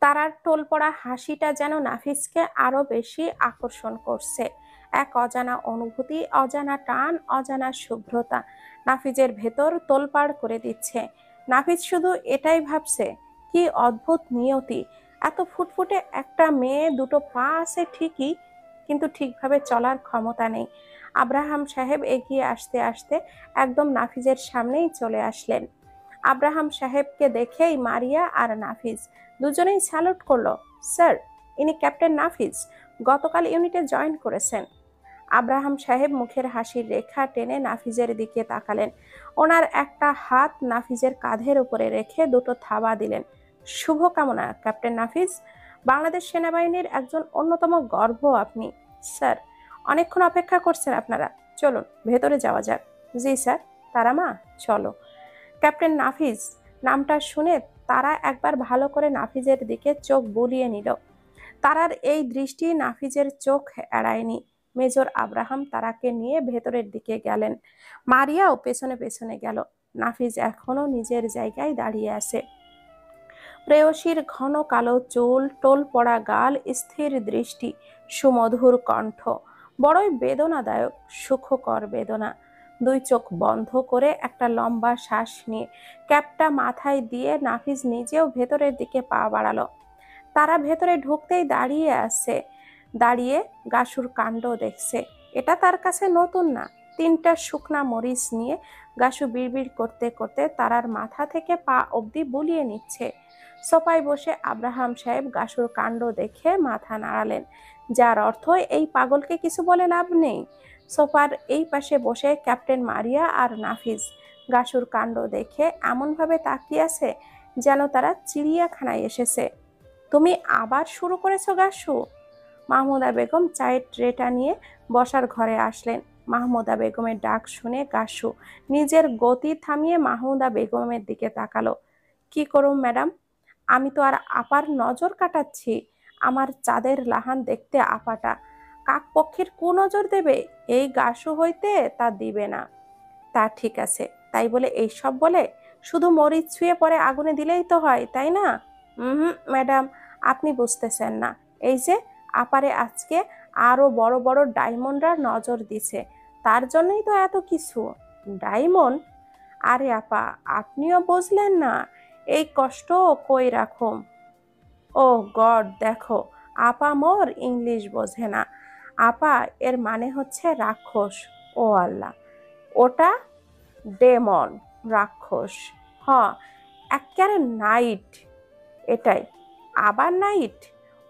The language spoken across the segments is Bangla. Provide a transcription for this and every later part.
তারার টোল পড়া হাসিটা যেন নাফিসকে আরো বেশি আকর্ষণ করছে। এক অজানা অনুভূতি, অজানা টান, অজানা শুভ্রতা নাফিজের ভেতর তোলপাড় করে দিচ্ছে। নাফিজ শুধু এটাই ভাবছে, কি অদ্ভুত নিয়তি, এত ফুটফুটে একটা মেয়ে, দুটো পা আছে ঠিকই, কিন্তু ঠিকভাবে চলার ক্ষমতা নেই। আব্রাহাম সাহেব এগিয়ে আসতে আসতে একদম নাফিজের সামনেই চলে আসলেন। আব্রাহাম সাহেবকে দেখেই মারিয়া আর নাফিজ দুজনেই স্যালুট করলো। স্যার, ইনি ক্যাপ্টেন নাফিজ, গতকাল ইউনিটে জয়েন করেছেন। আব্রাহাম সাহেব মুখের হাসির রেখা টেনে নাফিজের দিকে তাকালেন। ওনার একটা হাত নাফিজের কাঁধের উপরে রেখে দুটো থাবা দিলেন। শুভকামনা ক্যাপ্টেন নাফিজ, বাংলাদেশ সেনাবাহিনীর একজন অন্যতম গর্ব আপনি। স্যার, অনেকক্ষণ অপেক্ষা করছেন আপনারা, চলুন ভেতরে যাওয়া যাক। জি স্যার। তারা মা, চলো। ক্যাপ্টেন নাফিজ নামটা শুনে তারা একবার ভালো করে নাফিজের দিকে চোখ বুলিয়ে নিল। তারার এই দৃষ্টি নাফিজের চোখ এড়ায়নি। মেজর আব্রাহাম তারাকে নিয়ে ভেতরের দিকে গেলেন। মারিয়াও পেছনে পেছনে গেল। নাফিজ এখনো নিজের জায়গায় দাঁড়িয়ে আছে। প্রেয়সীর ঘন কালো চুল, টোল পড়া গাল, স্থির দৃষ্টি, সুমধুর কণ্ঠ, বড়ই বেদনাদায়ক, সুখকর বেদনা। দুই চোখ বন্ধ করে একটা লম্বা শ্বাস নিয়ে ক্যাপটা মাথায় দিয়ে নাফিজ নিজেও ভেতরের দিকে পা বাড়ালো। তারা ভেতরে ঢুকতেই দাঁড়িয়ে আছে, দাঁড়িয়ে গাসুর কাণ্ড দেখছে। এটা তার কাছে নতুন না। তিনটা শুকনা মরিচ নিয়ে গাসু বিড়বিড় করতে করতে তারার মাথা থেকে পা অবধি বুলিয়ে নিচ্ছে। সোফায় বসে আব্রাহাম সাহেব গাসুর কাণ্ড দেখে মাথা নাড়ালেন, যার অর্থ এই পাগলকে কিছু বলে লাভ নেই। সোফার এই পাশে বসে ক্যাপ্টেন মারিয়া আর নাফিজ গাসুর কাণ্ড দেখে এমনভাবে তাকিয়ে আছে যেন তারা চিড়িয়াখানায় এসেছে। তুমি আবার শুরু করেছো গাসু? মাহমুদা বেগম চায়ের ট্রেটা নিয়ে বসার ঘরে আসলেন। মাহমুদা বেগমের ডাক শুনে গাসু নিজের গতি থামিয়ে মাহমুদা বেগমের দিকে তাকালো। কি করুম ম্যাডাম, আমি তো আর আপার নজর কাটাচ্ছি। আমার চাঁদের লাহান দেখতে আপাটা কাকপক্ষীর কু নজর দেবে? এই গাসু হইতে তা দিবে না। তা ঠিক আছে, তাই বলে এইসব বলে শুধু মরিচ ছুঁয়ে পরে আগুনে দিলেই তো হয়, তাই না? ম্যাডাম, আপনি বুঝতেছেন না। এই যে আপারে আজকে আরো বড় বড় ডায়মন্ডরা নজর দিছে, তার জন্যই তো এত কিছু। ডায়মন্ড? আরে আপা, আপনিও বুঝলেন না? এই কষ্ট কই রাখুম। ও গড, দেখো আপা মোর ইংলিশ বোঝে না। আপা এর মানে হচ্ছে রাক্ষস। ও আল্লাহ, ওটা ডেমন, রাক্ষস। হ, একেবারে নাইট। এটাই আবার নাইট?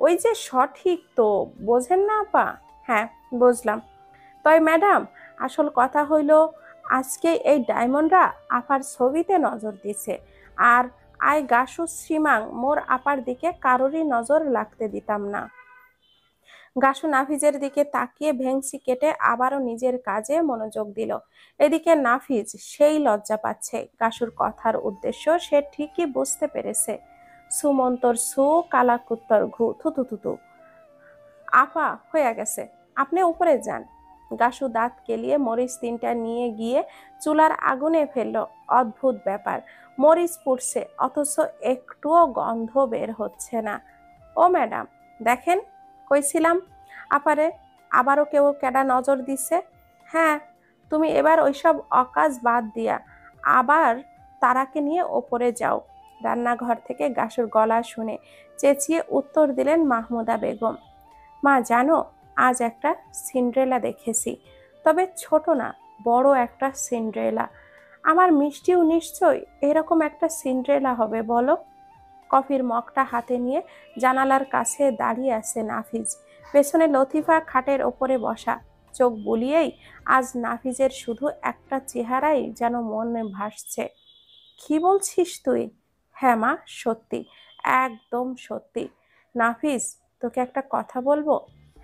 ওই যে সঠিক তো, বোঝেন না আপা? হ্যাঁ, বুঝলাম। তয় ম্যাডাম, আসল কথা হইল আজকে এই ডায়মন্ডরা আপার ছবিতে নজর দিছে, আর আই গাসু শ্রীমাং মোর আপার দিকে কারোরই নজর লাগতে দিতাম না। গাসু নাফিজের দিকে তাকিয়ে ভেংচি কেটে আবারও নিজের কাজে মনোযোগ দিল। এদিকে নাফিজ সেই লজ্জা পাচ্ছে। গাসুর কথার উদ্দেশ্য সে ঠিকই বুঝতে পেরেছে। সুমন্তর সু, কালাকুত্তর ঘু, থুতু থুতু। আপা, হয়ে গেছে, আপনি উপরে যান। গাসু দাঁত কেলিয়ে মরিচ তিনটা নিয়ে গিয়ে চুলার আগুনে ফেললো। অদ্ভুত ব্যাপার, মরিচ পুড়ছে অথচ একটুও গন্ধ বের হচ্ছে না। ও ম্যাডাম, দেখেন, কইছিলাম আপারে আবারও কেউ কেডা নজর দিছে। হ্যাঁ, তুমি এবার ওইসব অকাজ বাদ দিয়া আবার তারাকে নিয়ে ওপরে যাও। রান্নাঘর থেকে গাসুর গলা শুনে চেঁচিয়ে উত্তর দিলেন মাহমুদা বেগম। মা জানো, আজ একটা সিন্ড্রেলা দেখেছি, তবে ছোট না, বড় একটা সিন্ড্রেলা। আমার মিষ্টিও নিশ্চয় এরকম একটা সিন্ড্রেলা হবে, বলো। কফির মগটা হাতে নিয়ে জানালার কাছে দাঁড়িয়ে আছে নাফিজ। পেছনে লতিফা খাটের ওপরে বসা। চোখ বুলিয়েই আজ নাফিজের শুধু একটা চেহারাই যেন মনে ভাসছে। কি বলছিস তুই? হ্যাঁ মা, সত্যি, একদম সত্যি। নাফিজ, তোকে একটা কথা বলবো?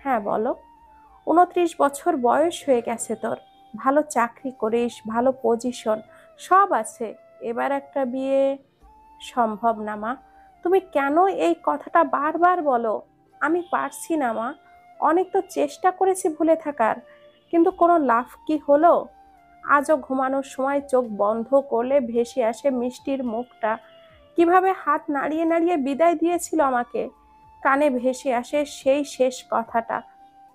হ্যাঁ বলো। 29 বছর বয়স হয়ে গেছে তোর, ভালো চাকরি করিস, ভালো পজিশন, সব আছে। এবার একটা বিয়ে সম্ভব না মা। তুমি কেন এই কথাটা বারবার বলো? আমি পারছি না মা। অনেক তো চেষ্টা করেছি ভুলে থাকার, কিন্তু কোনো লাভ কি হলো? আজও ঘুমানোর সময় চোখ বন্ধ করলে ভেসে আসে মিষ্টির মুখটা। কিভাবে হাত নাড়িয়ে নাড়িয়ে বিদায় দিয়েছিল আমাকে। কানে ভেসে আসে সেই শেষ কথাটা,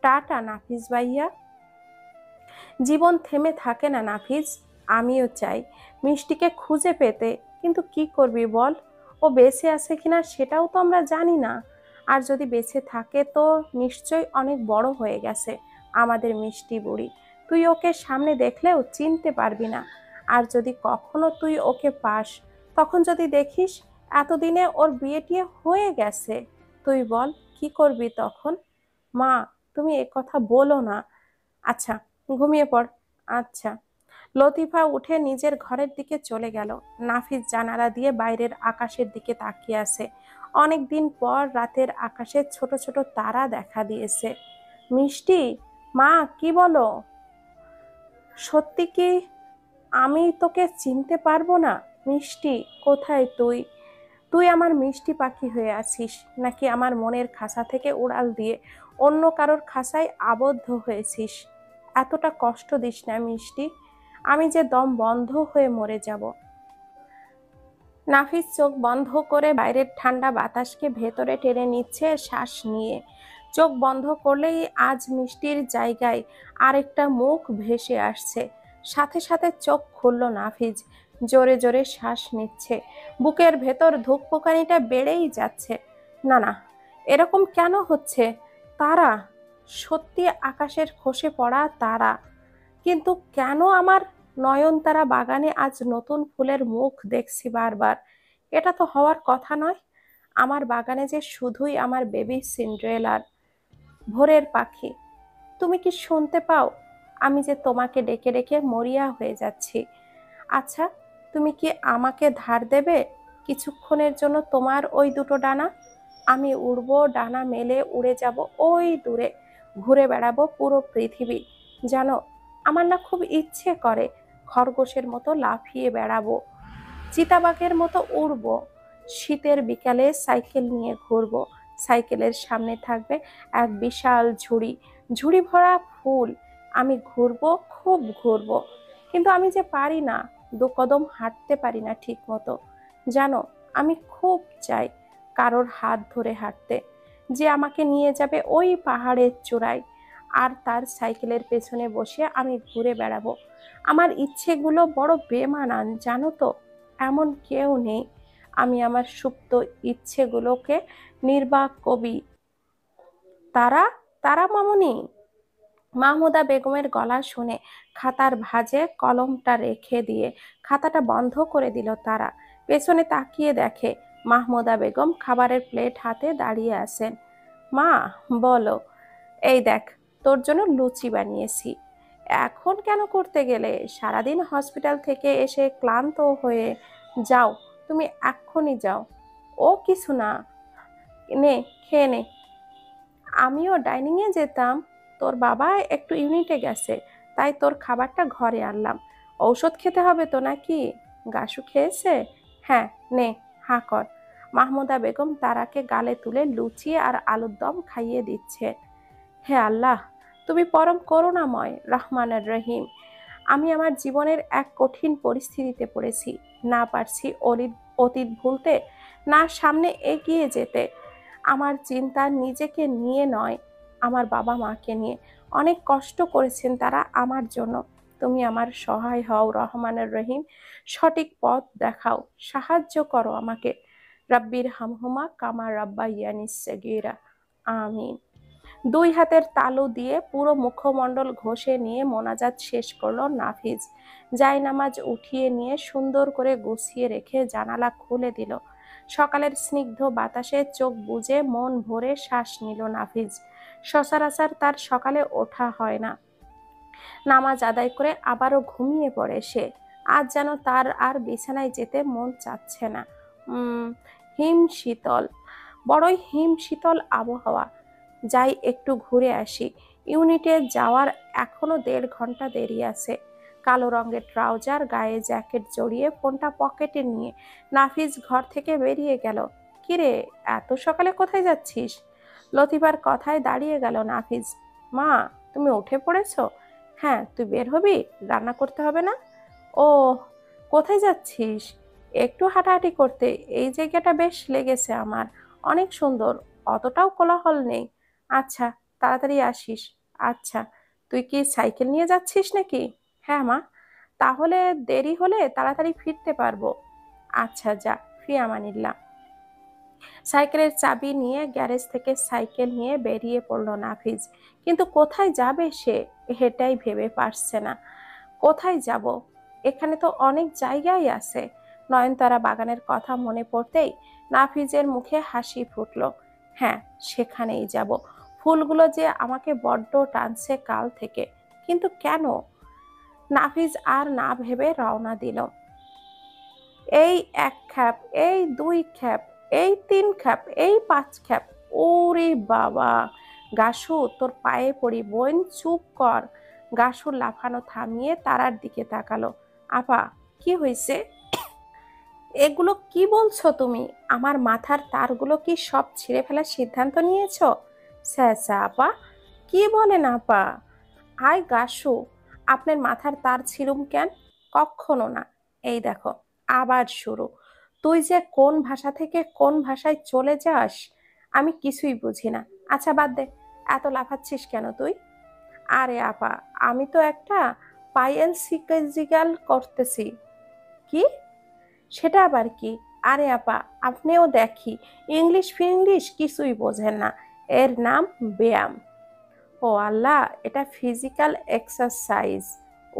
টাটা নাফিস ভাইয়া। জীবন থেমে থাকে না নাফিস। আমিও চাই মিষ্টিকে খুঁজে পেতে, কিন্তু কি করবি বল? ও বেঁচে আছে কিনা সেটাও তো আমরা জানি না। আর যদি বেঁচে থাকে তো নিশ্চয়ই অনেক বড় হয়ে গেছে আমাদের মিষ্টি বুড়ি। তুই ওকে সামনে দেখলেও চিনতে পারবি না। আর যদি কখনো তুই ওকে পাস, তখন যদি দেখিস এতদিনে ওর বিয়ে টিয়ে হয়ে গেছে, তুই বল কি করবি তখন? মা, তুমি এ কথা বলো না। আচ্ছা, ঘুমিয়ে পড়। আচ্ছা। লতিফা উঠে নিজের ঘরের দিকে চলে গেল। নাফিস জানালা দিয়ে বাইরের আকাশের দিকে তাকিয়ে আছে। অনেক দিন পর রাতের আকাশে ছোট ছোট তারা দেখা দিয়েছে। মিষ্টি, মা, কি বলো? সত্যি কি আমি তোকে চিনতে পারবো না? মিষ্টি, কোথায় তুই? তুই আমার মিষ্টি পাখি হয়ে আছিস, নাকি আমার মনের খাঁচা থেকে উড়াল দিয়ে অন্য কারোর খাঁচায় আবদ্ধ হয়েছিস? এতটা কষ্ট দিস না মিষ্টি, আমি যে দম বন্ধ হয়ে মরে যাব। নাফিস চোখ বন্ধ করে বাইরের ঠান্ডা বাতাসকে ভেতরে টেনে নিচ্ছে শ্বাস নিয়ে। চোখ বন্ধ করলেই আজ মিষ্টির জায়গায় আরেকটা মুখ ভেসে আসছে। সাথে সাথে চোখ খুলল নাফিজ। জোরে জোরে শ্বাস নিচ্ছে। বুকের ভেতর ধুকপুকানিটা বেড়েই যাচ্ছে। না না, এরকম কেন হচ্ছে? তারা, সত্যি আকাশের খসে পড়া তারা। কিন্তু কেন আমার নয়নতারা বাগানে আজ নতুন ফুলের মুখ দেখছি বারবার? এটা তো হওয়ার কথা নয়। আমার বাগানে যে শুধুই আমার বেবি সিন্ড্রেলার। ভোরের পাখি, তুমি কি শুনতে পাও? আমি যে তোমাকে ডেকে ডেকে মরিয়া হয়ে যাচ্ছি। আচ্ছা, তুমি কি আমাকে ধার দেবে কিছুক্ষণের জন্য তোমার ওই দুটো ডানা? আমি উড়বো, ডানা মেলে উড়ে যাব ওই দূরে, ঘুরে বেড়াবো পুরো পৃথিবী। জানো, আমার না খুব ইচ্ছে করে খরগোশের মতো লাফিয়ে বেড়াবো, চিতাবাঘের মতো উড়বো। শীতের বিকালে সাইকেল নিয়ে ঘুরবো। সাইকেলের সামনে থাকবে এক বিশাল ঝুড়ি, ঝুড়ি ভরা ফুল। আমি ঘুরবো, খুব ঘুরবো। কিন্তু আমি যে পারি না, দু কদম হাঁটতে পারি না ঠিক মতো। জানো, আমি খুব চাই কারোর হাত ধরে হাঁটতে, যে আমাকে নিয়ে যাবে ওই পাহাড়ের চূড়ায়, আর তার সাইকেলের পেছনে বসে আমি ঘুরে বেড়াবো। আমার ইচ্ছেগুলো বড় বেমানান, জানো তো। এমন কেউ নেই। আমি আমার সুপ্ত ইচ্ছেগুলোকে নির্বাক কবি। তারা, তারা মামুনি। মাহমুদা বেগমের গলা শুনে খাতার ভাঁজে কলমটা রেখে দিয়ে খাতাটা বন্ধ করে দিল তারা। পেছনে তাকিয়ে দেখে মাহমুদা বেগম খাবারের প্লেট হাতে দাঁড়িয়ে আছেন। মা, বলো। এই দেখ, তোর জন্য লুচি বানিয়েছি। এখন কেন করতে গেলে? সারাদিন হসপিটাল থেকে এসে ক্লান্ত হয়ে যাও, তুমি এক্ষুনি যাও। ও কিছু না, নে, খেয়ে নে। আমিও ডাইনিংয়ে যেতাম, তোর বাবা একটু ইউনিটে গেছে, তাই তোর খাবারটা ঘরে আনলাম। ঔষধ খেতে হবে তো নাকি? গাসু খেয়েছে? হ্যাঁ, নে, হাঁ কর। মাহমুদা বেগম তারাকে গালে তুলে লুচি আর আলুর দম খাইয়ে দিচ্ছে। হে আল্লাহ, তুমি পরম করুণাময়, রহমানের রহিম। আমি আমার জীবনের এক কঠিন পরিস্থিতিতে পড়েছি। না পারছি অতীত ভুলতে, না সামনে এগিয়ে যেতে। আমার চিন্তা নিজেকে নিয়ে নয়, আমার বাবা মাকে নিয়ে। অনেক কষ্ট করেছেন তারা আমার জন্য। তুমি আমার সহায় হও রহমানের রহিম। সঠিক পথ দেখাও, সাহায্য করো আমাকে। রাব্বির হামহুমা কামা রাব্বাইয়ানিস সাগীরা। আমিন। দুই হাতের তালু দিয়ে পুরো মুখমণ্ডল ঘষে নিয়ে মোনাজাত শেষ করলো নাফিজ। জায়নামাজ উঠিয়ে নিয়ে সুন্দর করে গুছিয়ে রেখে জানালা খুলে দিল। সকালের স্নিগ্ধ বাতাসে চোখ বুজে মন ভরে শ্বাস নিল নাফিজ। সচরাচর তার সকালে ওঠা হয় না। নামাজ আদায় করে আবারও ঘুমিয়ে পড়ে সে। আজ যেন তার আর বিছানায় যেতে মন চাচ্ছে না। হিম শীতল, বড়ই হিম শীতল আবহাওয়া। যাই একটু ঘুরে আসি। ইউনিটে যাওয়ার এখনো 1.5 ঘন্টা দেরি আছে। কালো রঙের ট্রাউজার, গায়ে জ্যাকেট জড়িয়ে ফোনটা পকেটে নিয়ে নাফিজ ঘর থেকে বেরিয়ে গেল। কিরে, এত সকালে কোথায় যাচ্ছিস? লতিফার কথায় দাঁড়িয়ে গেল নাফিজ। মা, তুমি উঠে পড়েছো? হ্যাঁ, তুই বের হবি? রান্না করতে হবে না? ও, কোথায় যাচ্ছিস? একটু হাঁটাহাঁটি করতে। এই জায়গাটা বেশ লেগেছে আমার, অনেক সুন্দর, অতটাও কোলাহল নেই। আচ্ছা, তাড়াতাড়ি আসিস। আচ্ছা, তুই কি সাইকেল নিয়ে যাচ্ছিস নাকি? হ্যাঁ মা। তাহলে দেরি হলে তাড়াতাড়ি ফিরতে পারবো। আচ্ছা যা, ফি আমানিল্লাহ। সাইকেলের চাবি নিয়ে গ্যারেজ থেকে সাইকেল নিয়ে বেরিয়ে পড়ল নাফিজ। কিন্তু কোথায় যাবে সে, এটাই ভেবে পারছে না। কোথায় যাব? এখানে তো অনেক জায়গাই আছে। নয়নতারা বাগানের কথা মনে পড়তেই নাফিজের মুখে হাসি ফুটল। হ্যাঁ, সেখানেই যাব। ফুলগুলো যে আমাকে বড্ড টানছে কাল থেকে, কিন্তু কেন? নাফিজ আর না ভেবে রওনা দিল। এই এক খ্যাপ, এই দুই খ্যাপ, এই তিন খ্যাপ, এই পাঁচ খ্যাপ। ওরে বাবা! গাসু, তোর পায়ে পড়ি বোন, চুপ কর। গাসুর লাফানো থামিয়ে তারার দিকে তাকালো। আপা, কি হয়েছে? এগুলো কি বলছো তুমি? আমার মাথার তারগুলো কি সব ছিঁড়ে ফেলার সিদ্ধান্ত নিয়েছো? স্যাসা আপা, কি বলেন আপা? আয় গাসু, আপনার মাথার তার ছিঁড়ুম কেন? কখনো না। এই দেখো, আবার শুরু। তুই যে কোন ভাষা থেকে কোন ভাষায় চলে যাস, আমি কিছুই বুঝি না। আচ্ছা বাদ দে, এত লাফাচ্ছিস কেন তুই? আরে আপা, আমি তো একটা পায়েল সিকাজিগাল করতেছি। কি? সেটা আবার কি? আরে আপা, আপনিও দেখি ইংলিশ ফিংলিশ কিছুই বোঝেন না। এর নাম ব্যায়াম। ও আল্লাহ, এটা ফিজিক্যাল এক্সারসাইজ।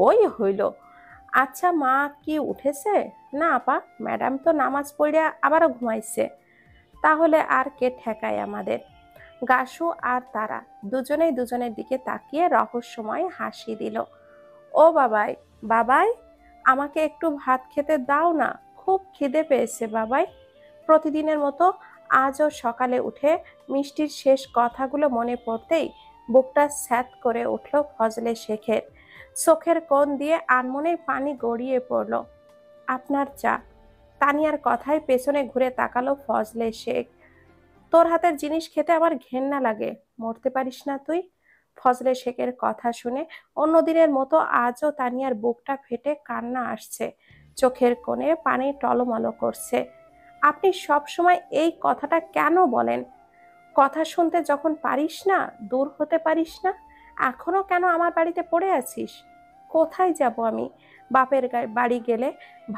ওই হইল। আচ্ছা মা কি উঠেছে? না আপা, ম্যাডাম তো নামাজ পড়িয়া আবারও ঘুমাইছে। তাহলে আর কে ঠেকায় আমাদের? গাসু আর তারা দুজনেই দুজনের দিকে তাকিয়ে রহস্যময় হাসি দিল। ও বাবাই, বাবাই, আমাকে একটু ভাত খেতে দাও না, খুব খিদে পেয়েছে বাবাই। প্রতিদিনের মতো আজও সকালে উঠে মিষ্টির শেষ কথাগুলো মনে পড়তেই বুকটা স্যাঁত করে উঠল ফজলে শেখের। চোখের কোণ দিয়ে আনমনে পানি গড়িয়ে পড়ল। আপনার চা। তানিয়ার কথায় পেছনে ঘুরে তাকালো ফজলে শেখ। তোর হাতের জিনিস খেতে আমার ঘেন্না লাগে, মরতে পারিস না তুই? ফজলে শেখের কথা শুনে অন্যদিনের মতো আজও তানিয়ার বুকটা ফেটে কান্না আসছে, চোখের কোণে পানি টলমলো করছে। আপনি সব সময় এই কথাটা কেন বলেন? কথা শুনতে যখন পারিস না, দূর হতে পারিস না, এখনো কেন আমার বাড়িতে পড়ে আছিস? কোথায় যাব আমি? বাপের বাড়ি গেলে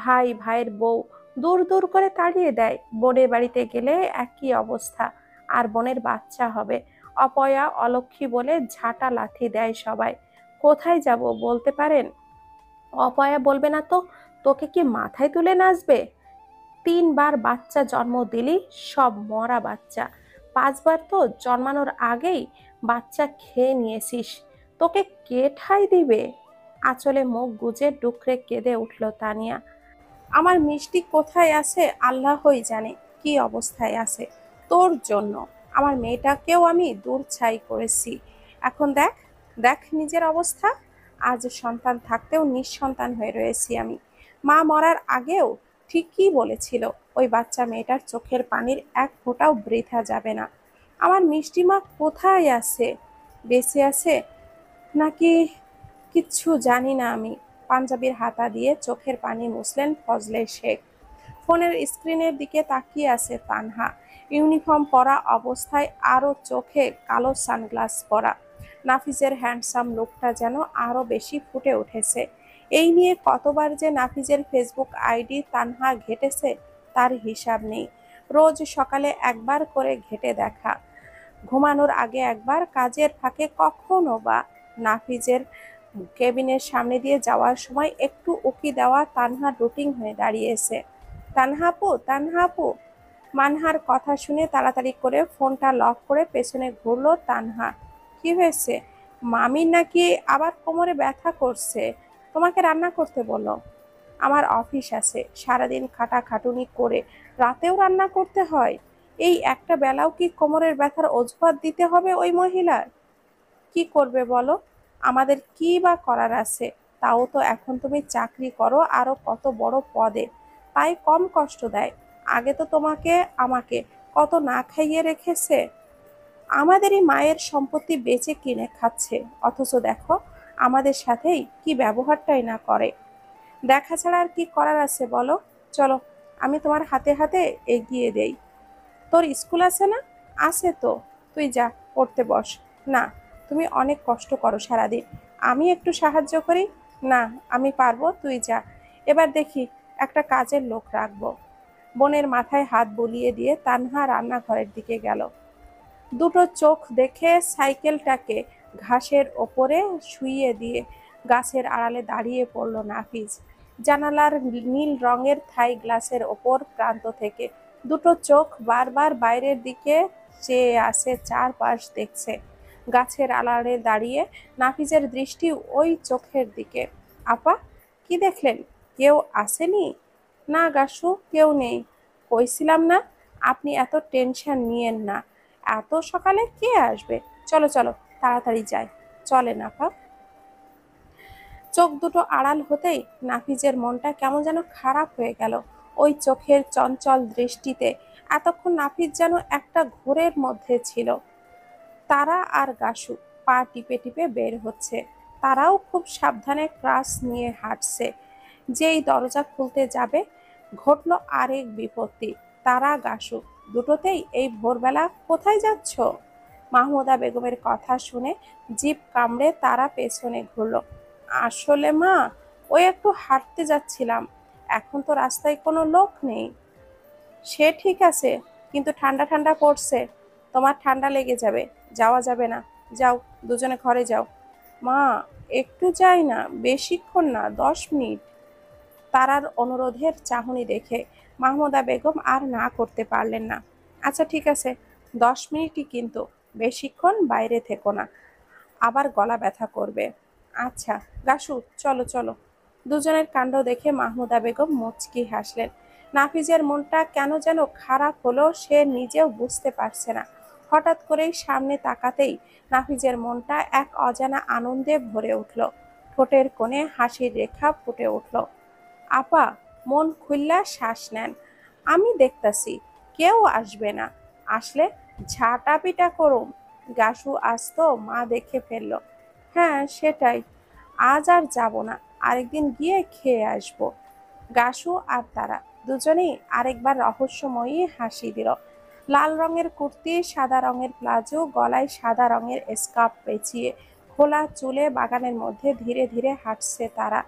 ভাই ভাইয়ের বউ দূর দূর করে তাড়িয়ে দেয়, বোনের বাড়িতে গেলে একই অবস্থা। আর বোনের বাচ্চা হবে, অপয়া অলক্ষী বলে ঝাঁটা লাথি দেয় সবাই। কোথায় যাব বলতে পারেন? অপয়া বলবে না তো তোকে কি মাথায় তুলে নাচবে? 3 বার বাচ্চা জন্ম দিলি, সব মরা বাচ্চা। 5 বার তো জন্মানোর আগেই বাচ্চা খেয়ে নিয়েছিস। তোকে কে ঠাঁই দিবে? আঁচলে মুখ গুজে ডুকরে কেঁদে উঠল তানিয়া। আমার মিষ্টি কোথায় আছে আল্লাহই জানে, কি অবস্থায় আছে। তোর জন্য আমার মেয়েটাকেও আমি দূর ছাই করেছি। এখন দেখ, দেখ নিজের অবস্থা। আজ সন্তান থাকতেও নিঃসন্তান হয়ে রয়েছি আমি। মা মরার আগেও ঠিকই বলেছিল, ওই বাচ্চা মেয়েটার চোখের পানির এক ফোঁটাও বৃথা যাবে না। আমার মিষ্টি মা কোথায় আছে? বেঁচে আছে নাকি কিচ্ছু জানি না আমি। পাঞ্জাবির হাতা দিয়ে চোখের পানি মুছলেন ফজলে শেখ। ফোনের স্ক্রিনের দিকে তাকিয়ে আছে তানহা, ইউনিফর্ম পরা অবস্থায়, আরো চোখে কালো সানগ্লাস পরা। নাফিজের হ্যান্ডসাম লুকটা যেন আরো বেশি ফুটে উঠেছে। এই নিয়ে কতবার যে নাফিজের ফেসবুক আইডি তানহা ঘেটেছে তার হিসাব নেই। রোজ সকালে একবার করে ঘেটে দেখা, ঘুমানোর আগে একবার, কাজের ফাঁকে কখনো বা। নাফিজের কেবিনের সামনে দিয়ে যাওয়ার সময় একটু উকি দেওয়া তানহার রুটিন হয়ে দাঁড়িয়েছে। তানহা আপু, তানহা আপু। মানহার কথা শুনে তাড়াতাড়ি করে ফোনটা লক করে পেছনে ঘুরলো তানহা। কি হয়েছে? মামির নাকি আবার কোমরে ব্যথা করছে, তোমাকে রান্না করতে বললো। আমার অফিস আছে, সারাদিন খাটাখাটুনি করে রাতেও রান্না করতে হয়। এই একটা বেলাও কি কোমরের ব্যথার অজুহাত দিতে হবে ওই মহিলার? কি করবে বলো? আমাদের কি বা করার আছে? তাও তো এখন তুমি চাকরি করো আরো কত বড় পদে, তাই কম কষ্ট দেয়। আগে তো তোমাকে আমাকে কত না খাইয়ে রেখেছে। আমাদেরই মায়ের সম্পত্তি বেচে কিনে খাচ্ছে, অথচ দেখো আমাদের সাথেই কি ব্যবহারটাই না করে। দেখা ছাড়া আর কি করার আছে বলো? চলো, আমি তোমার হাতে হাতে এগিয়ে দেই। তোর স্কুল আছে না? আছে তো। তুই যা, পড়তে বস। না, তুমি অনেক কষ্ট করো সারাদিন। আমি একটু সাহায্য করি। না, আমি পারবো, তুই যা। এবার দেখি একটা কাজের লোক রাখবো। বোনের মাথায় হাত বুলিয়ে দিয়ে তানহা রান্নাঘরের দিকে গেল। দুটো চোখ দেখে সাইকেলটাকে ঘাসের ওপরে শুইয়ে দিয়ে গাছের আড়ালে দাঁড়িয়ে পড়ল নাফিজ। জানালার নীল রঙের থাই গ্লাসের ওপর প্রান্ত থেকে দুটো চোখ বারবার বাইরের দিকে চেয়ে আসে, চারপাশ দেখছে। গাছের আড়ালে দাঁড়িয়ে নাফিজের দৃষ্টি ওই চোখের দিকে। আপা, কি দেখলেন? কেউ আসেনি? না গাসু, কেউ নেই। কইছিলাম না, আপনি এত টেনশন নিয়েন না। এত সকালে কে আসবে? চলো চলো, তাড়াতাড়ি যাই। চলেন আপা। চোখ দুটো আড়াল হতেই নাফিজের মনটা কেমন যেন খারাপ হয়ে গেল। ওই চোখের চঞ্চল দৃষ্টিতে এতক্ষণ নাফিজ যেন একটা ঘোরের মধ্যে ছিল। তারা আর গাসু পা টিপে টিপে বের হচ্ছে। তারাও খুব সাবধানে ক্রাস নিয়ে হাঁটছে। যেই দরজা খুলতে যাবে, ঘটল আরেক বিপত্তি। তারা গাসু দুটোতেই এই ভোরবেলা কোথায় যাচ্ছ? মাহমুদা বেগমের কথা শুনে জিভ কামড়ে তারা পেছনে ঘুরল। আসলে মা, ওই একটু হাঁটতে যাচ্ছিলাম। এখন তো রাস্তায় কোনো লোক নেই। সে ঠিক আছে, কিন্তু ঠান্ডা ঠান্ডা পড়ছে। তোমার ঠান্ডা লেগে যাবে, যাওয়া যাবে না। যাও, দুজনে ঘরে যাও। মা, একটু যাই না, বেশিক্ষণ না, 10 মিনিট। তারার অনুরোধের চাহনি দেখে মাহমুদা বেগম আর না করতে পারলেন না। আচ্ছা ঠিক আছে, 10 মিনিটই, কিন্তু বেশিক্ষণ বাইরে থেকো না, আবার গলা ব্যথা করবে। আচ্ছা গাসু, চলো চলো। দুজনের কাণ্ড দেখে মাহমুদা বেগম মুচকি হাসলেন। নাফিজের মনটা কেন যেন খারাপ হলো, সে নিজেও বুঝতে পারছে না। হঠাৎ করেই সামনে তাকাতেই নাফিজের মনটা এক অজানা আনন্দে ভরে উঠল। ঠোঁটের কোণে হাসির রেখা ফুটে উঠল। আপা, মন খুইল্লা শ্বাস নেন। আমি দেখতাছি, কেউ আসবে না। আসলে ঝাঁটা পিটা করুম। গাসু আসতো, মা দেখে ফেললো। হ্যাঁ সেটাই, আজ আর যাব না, আরেকদিন গিয়ে খেয়ে আসবো। গাসু আর তারা দুজনেই আরেকবার রহস্যময়ী হাসি দিল। লাল রঙের কুর্তি, সাদা রঙের প্লাজো, গলায় সাদা রঙের স্কার্ফ পেঁচিয়ে খোলা চুলে বাগানের মধ্যে ধীরে ধীরে হাঁটছে তারা।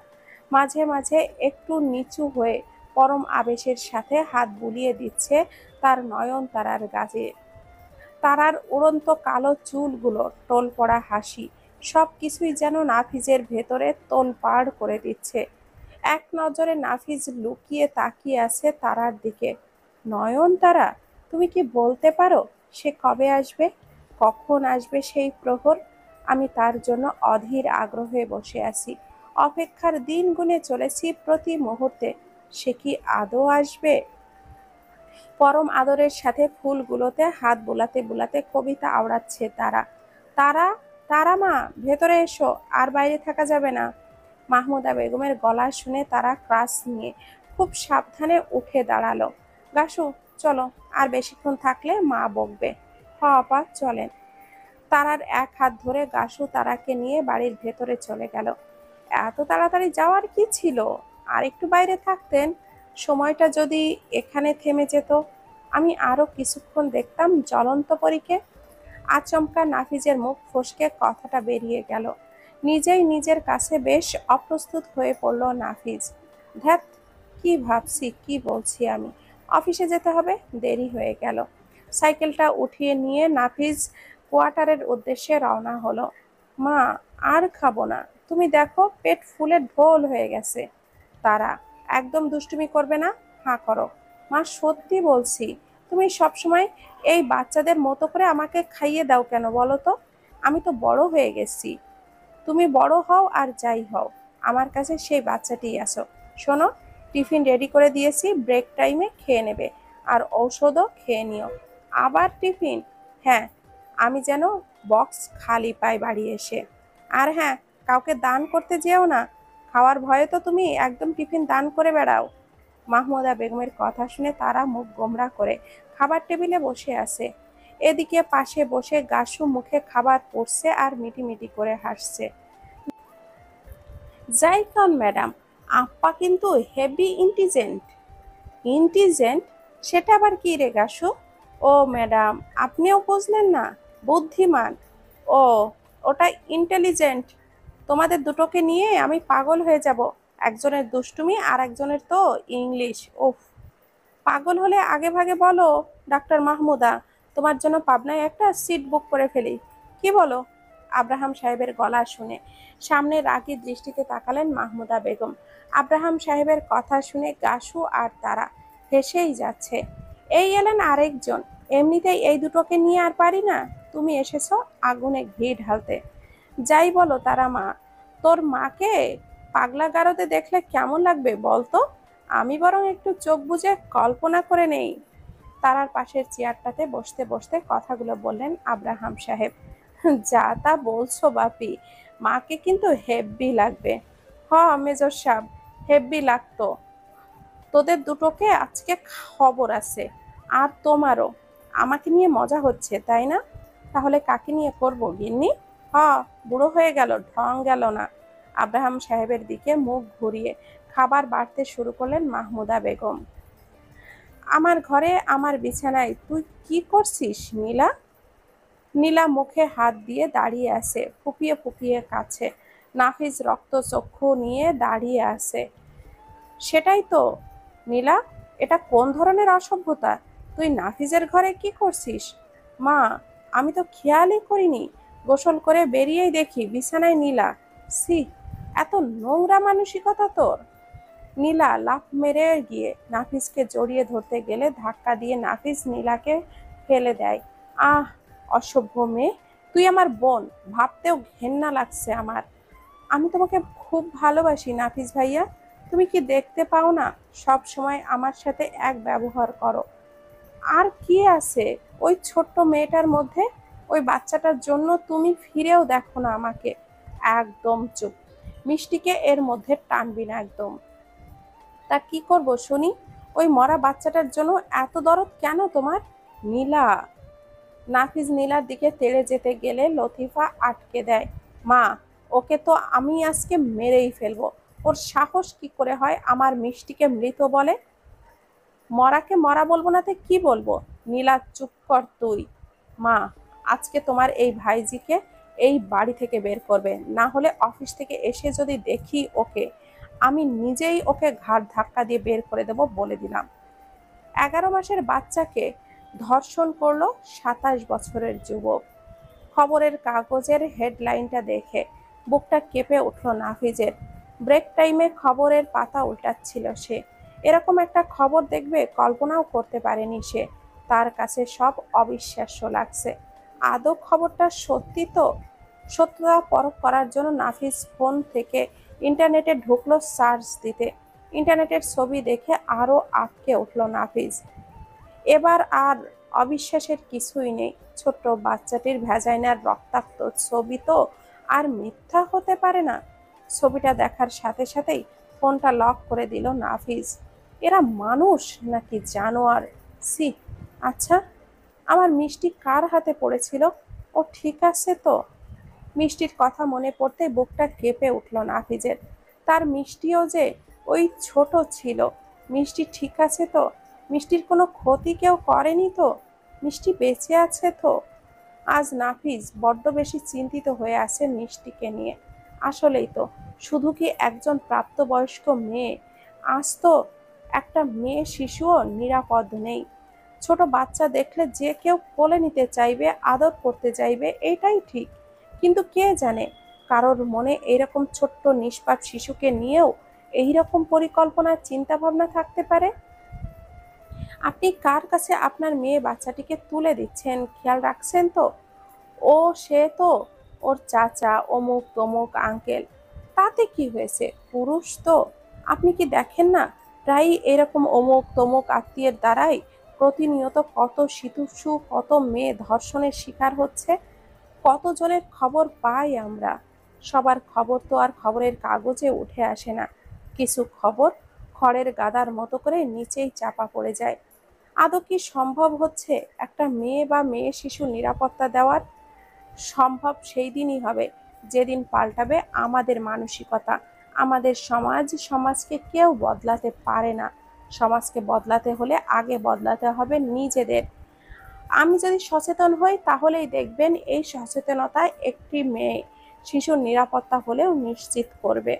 মাঝে মাঝে একটু নিচু হয়ে পরম আবেশের সাথে হাত বুলিয়ে দিচ্ছে তার নয়নতারার গায়ে। তারার উড়ন্ত কালো চুলগুলো, টোল পড়া হাসি, সব কিছুই যেন নাফিজের ভেতরে তোলপাড় করে দিচ্ছে। এক নজরে নাফিজ লুকিয়ে তাকিয়ে আছে তারার দিকে। নয়নতারা, তুমি কি বলতে পারো সে কবে আসবে? কখন আসবে সেই প্রহর? আমি তার জন্য অধীর আগ্রহে বসে আছি। অপেক্ষার দিন গুনে চলেছি প্রতি মুহূর্তে। সে কি আদৌ আসবে? পরম আদরের সাথে ফুলগুলোতে হাত বুলাতে বুলাতে কবিতা আওড়াচ্ছে তারা। তারা, তারা মা, ভেতরে এসো, আর বাইরে থাকা যাবে না। মাহমুদা বেগমের গলা শুনে তারা ক্রাস নিয়ে খুব সাবধানে উঠে দাঁড়ালো। গাসু, চলো, আর বেশিক্ষণ থাকলে মা বকবে। হ আপা, চলেন। তারার এক হাত ধরে গাসু তারাকে নিয়ে বাড়ির ভেতরে চলে গেল। এত তাড়াতাড়ি যাওয়ার কি ছিল? আর একটু বাইরে থাকতেন, সময়টা যদি এখানে থেমে যেত, আমি আরো কিছুক্ষণ দেখতাম জ্বলন্ত পরীকে। আচমকা নাফিজের মুখ ফসকে কথাটা বেরিয়ে গেল। নিজেই নিজের কাছে বেশ অপ্রস্তুত হয়ে পড়ল নাফিজ। ধ্যাত, কি ভাবছি, কি বলছি আমি? অফিসে যেতে হবে, দেরি হয়ে গেল। সাইকেলটা উঠিয়ে নিয়ে নাফিজ কোয়ার্টারের উদ্দেশ্যে রওনা হলো। মা, আর খাবো না, তুমি দেখো পেট ফুলে ঢোল হয়ে গেছে। তারা, একদম দুষ্টুমি করবে না, হাঁ করো। মা, সত্যি বলছি। তুমি সবসময় এই বাচ্চাদের মতো করে আমাকে খাইয়ে দাও কেন বলো তো? আমি তো বড় হয়ে গেছি। তুমি বড় হও আর যাই হও, আমার কাছে সেই বাচ্চাটিই আছো। শোনো, টিফিন রেডি করে দিয়েছি, ব্রেক টাইমে খেয়ে নেবে। আর ঔষধও খেয়ে নিও। আবার টিফিন? হ্যাঁ, আমি যেন বক্স খালি পাই বাড়ি এসে। আর হ্যাঁ, কাউকে দান করতে যেও না। খাওয়ার ভয়ে তো তুমি একদম টিফিন দান করে বেড়াও। মাহমুদা বেগমের কথা শুনে তারা মুখ গোমড়া করে খাবার টেবিলে বসে আছে। এদিকে পাশে বসে গাসু মুখে খাবার পড়ছে আর মিটিমিটি করে হাসছে। যাই কন ম্যাডাম, আপ্পা কিন্তু হেভি ইন্টেলিজেন্ট। ইন্টেলিজেন্ট? সেটা আবার কি রে গাসু? ও ম্যাডাম, আপনিও বুঝলেন না? বুদ্ধিমান। ও, ওটা ইন্টেলিজেন্ট। তোমাদের দুটোকে নিয়ে আমি পাগল হয়ে যাব। একজনের দুষ্টুমি আর একজনের তো ইংলিশ। ওফ! পাগল হলে আগে ভাগে বলো ডাক্তার মাহমুদা, তোমার জন্য পাবনায় একটা সিট বুক করে ফেলি। কি বলো? আব্রাহাম সাহেবের গলা শুনে সামনে রাগী দৃষ্টিতে তাকালেন মাহমুদা বেগম। আব্রাহাম সাহেবের কথা শুনে গাসু আর তারা হেসেই যাচ্ছে। এই এলেন আরেকজন। এমনিতেই এই দুটোকে নিয়ে আর পারি না, তুমি এসেছো আগুনে ঘি ঢালতে। যাই বলো তারা মা, তোর মাকে পাগলা গারদে দেখলে কেমন লাগবে বলতো? আমি বরং একটু চোখ বুজে কল্পনা করে নেই। তারার পাশের চেয়ারটাতে বসতে বসতে কথাগুলো বললেন আব্রাহাম সাহেব। যা তা বলছো বাপি, মাকে কিন্তু হেব্বি লাগবে। হ মেজর সাহেব, হেব্বি লাগতো। তোদের দুটোকে আজকে খবর আছে। আর তোমারও। আমাকে নিয়ে মজা হচ্ছে তাই না? তাহলে কাকে নিয়ে করবো গিন্নি? হ, বুড়ো হয়ে গেল, ঢং গেল না। আব্রাহাম সাহেবের দিকে মুখ ঘুরিয়ে খাবার বাড়তে শুরু করলেন মাহমুদা বেগম। আমার ঘরে আমার বিছানায় তুই কি করছিস নীলা? নীলা মুখে হাত দিয়ে দাঁড়িয়ে আছে, ফুপিয়ে ফুপিয়ে কাছে। নাফিজ রক্তচক্ষু নিয়ে দাঁড়িয়ে আছে। সেটাই তো নীলা, এটা কোন ধরনের অসভ্যতা? তুই নাফিজের ঘরে কি করছিস? মা, আমি তো খেয়ালই করিনি। গোসল করে বেরিয়েই দেখি বিছানায় নীলা। ছি, এত নোংরা মানসিকতা তোর! নীলা লাফ মেরে গিয়ে নাফিসকে জড়িয়ে ধরতে গেলে ধাক্কা দিয়ে নাফিস নীলাকে ফেলে দেয়। আহ, অসভ্য মেয়ে! তুই আমার বোন, ভাবতেও ঘেন্না লাগছে আমার। আমি তোমাকে খুব ভালোবাসি নাফিস ভাইয়া। তুমি কি দেখতে পাও না সব সময় আমার সাথে এক ব্যবহার করো? আর কি আছে ওই ছোট্ট মেয়েটার মধ্যে? ওই বাচ্চাটার জন্য তুমি ফিরেও দেখো না আমাকে। একদম চুপ। মিষ্টিকে এর মধ্যে টানবি না একদম। তা কি করব শুনি? ওই মরা বাচ্চাটার জন্য এত দরদ কেন তোমার? নীলা। নাফিজ নীলার দিকে তেড়ে যেতে গেলে লতিফা আটকে দেয়। মা, ওকে তো আমি আজকে মেরেই ফেলবো। ওর সাহস কি করে হয় আমার মিষ্টিকে মৃত বলে? মরাকে মরা বলবো না তো কি বলবো? নীলা চুপ কর তুই। মা, আজকে তোমার এই ভাইজিকে এই বাড়ি থেকে বের করবে, না হলে অফিস থেকে এসে যদি দেখি ওকে, আমি নিজেই ওকে ঘাড় ধাক্কা দিয়ে বের করে দেব বলে দিলাম। 11 মাসের বাচ্চাকে ধর্ষণ করলো 27 বছরের যুবক। খবরের কাগজের হেডলাইনটা দেখে বুকটা কেঁপে উঠল নাফিজের। ব্রেক টাইমে খবরের পাতা উল্টাচ্ছিল সে। এরকম একটা খবর দেখবে কল্পনাও করতে পারেনি সে। তার কাছে সব অবিশ্বাস্য লাগছে। আদৌ খবরটা সত্যি তো? সত্যতা পরখ করার জন্য নাফিজ ফোন থেকে ইন্টারনেটে ঢুকলো সার্চ দিতে। ইন্টারনেটের ছবি দেখে আরো আঁতকে উঠল নাফিজ। এবার আর অবিশ্বাসের কিছুই নেই। ছোট্ট বাচ্চাটির ভ্যাজাইনার রক্তাক্ত ছবি তো আর মিথ্যা হতে পারে না। ছবিটা দেখার সাথে সাথেই ফোনটা লক করে দিল নাফিজ। এরা মানুষ নাকি জানোয়ার? সি! আচ্ছা, আমার মিষ্টি কার হাতে পড়েছিল? ও ঠিক আছে তো? মিষ্টির কথা মনে পড়তেই বুকটা কেঁপে উঠল নাফিজের। তার মিষ্টিও যে ওই ছোট ছিল। মিষ্টি ঠিক আছে তো? মিষ্টির কোনো ক্ষতি কেউ করেনি তো? মিষ্টি বেঁচে আছে তো? আজ নাফিজ বড্ড বেশি চিন্তিত হয়ে আছে মিষ্টিকে নিয়ে। আসলেই তো, শুধু কি একজন প্রাপ্তবয়স্ক মেয়ে, আজ তো একটা মেয়ে শিশুও নিরাপদ নেই। ছোট বাচ্চা দেখলে যে কেউ কোলে নিতে চাইবে, আদর করতে চাইবে, এটাই ঠিক। কিন্তু কে জানে, কারোর মনে এইরকম ছোট্ট নিষ্পাপ শিশুকে নিয়েও এইরকম পরিকল্পনা চিন্তা ভাবনা থাকতে পারে। আপনি কার কাছে আপনার মেয়ে বাচ্চাটিকে তুলে দিচ্ছেন খেয়াল রাখছেন তো? ও সে তো ওর চাচা, অমুক তমুক আঙ্কেল। তাতে কি হয়েছে? পুরুষ তো। আপনি কি দেখেন না, প্রায়ই এরকম অমুক তমুক আত্মীয়ের দ্বারাই প্রতিনিয়ত কত শিশু, কত মেয়ে ধর্ষণের শিকার হচ্ছে। কতজনের খবর পাই আমরা। সবার খবর তো আর খবরের কাগজে উঠে আসে না। কিছু খবর খড়ের গাদার মতো করে নিচেই চাপা পড়ে যায়। আদৌ কি সম্ভব হচ্ছে একটা মেয়ে বা মেয়ে শিশু নিরাপত্তা দেওয়ার? সম্ভব সেই দিনই হবে যেদিন পাল্টাবে আমাদের মানসিকতা। আমাদের সমাজকে কেউ বদলাতে পারে না। সমাজকে বদলাতে হলে আগে বদলাতে হবে নিজেদের। আমি যদি সচেতন হই তাহলেই দেখবেন এই সচেতনতা একটি মেয়ে শিশুর নিরাপত্তা হলেও নিশ্চিত করবে।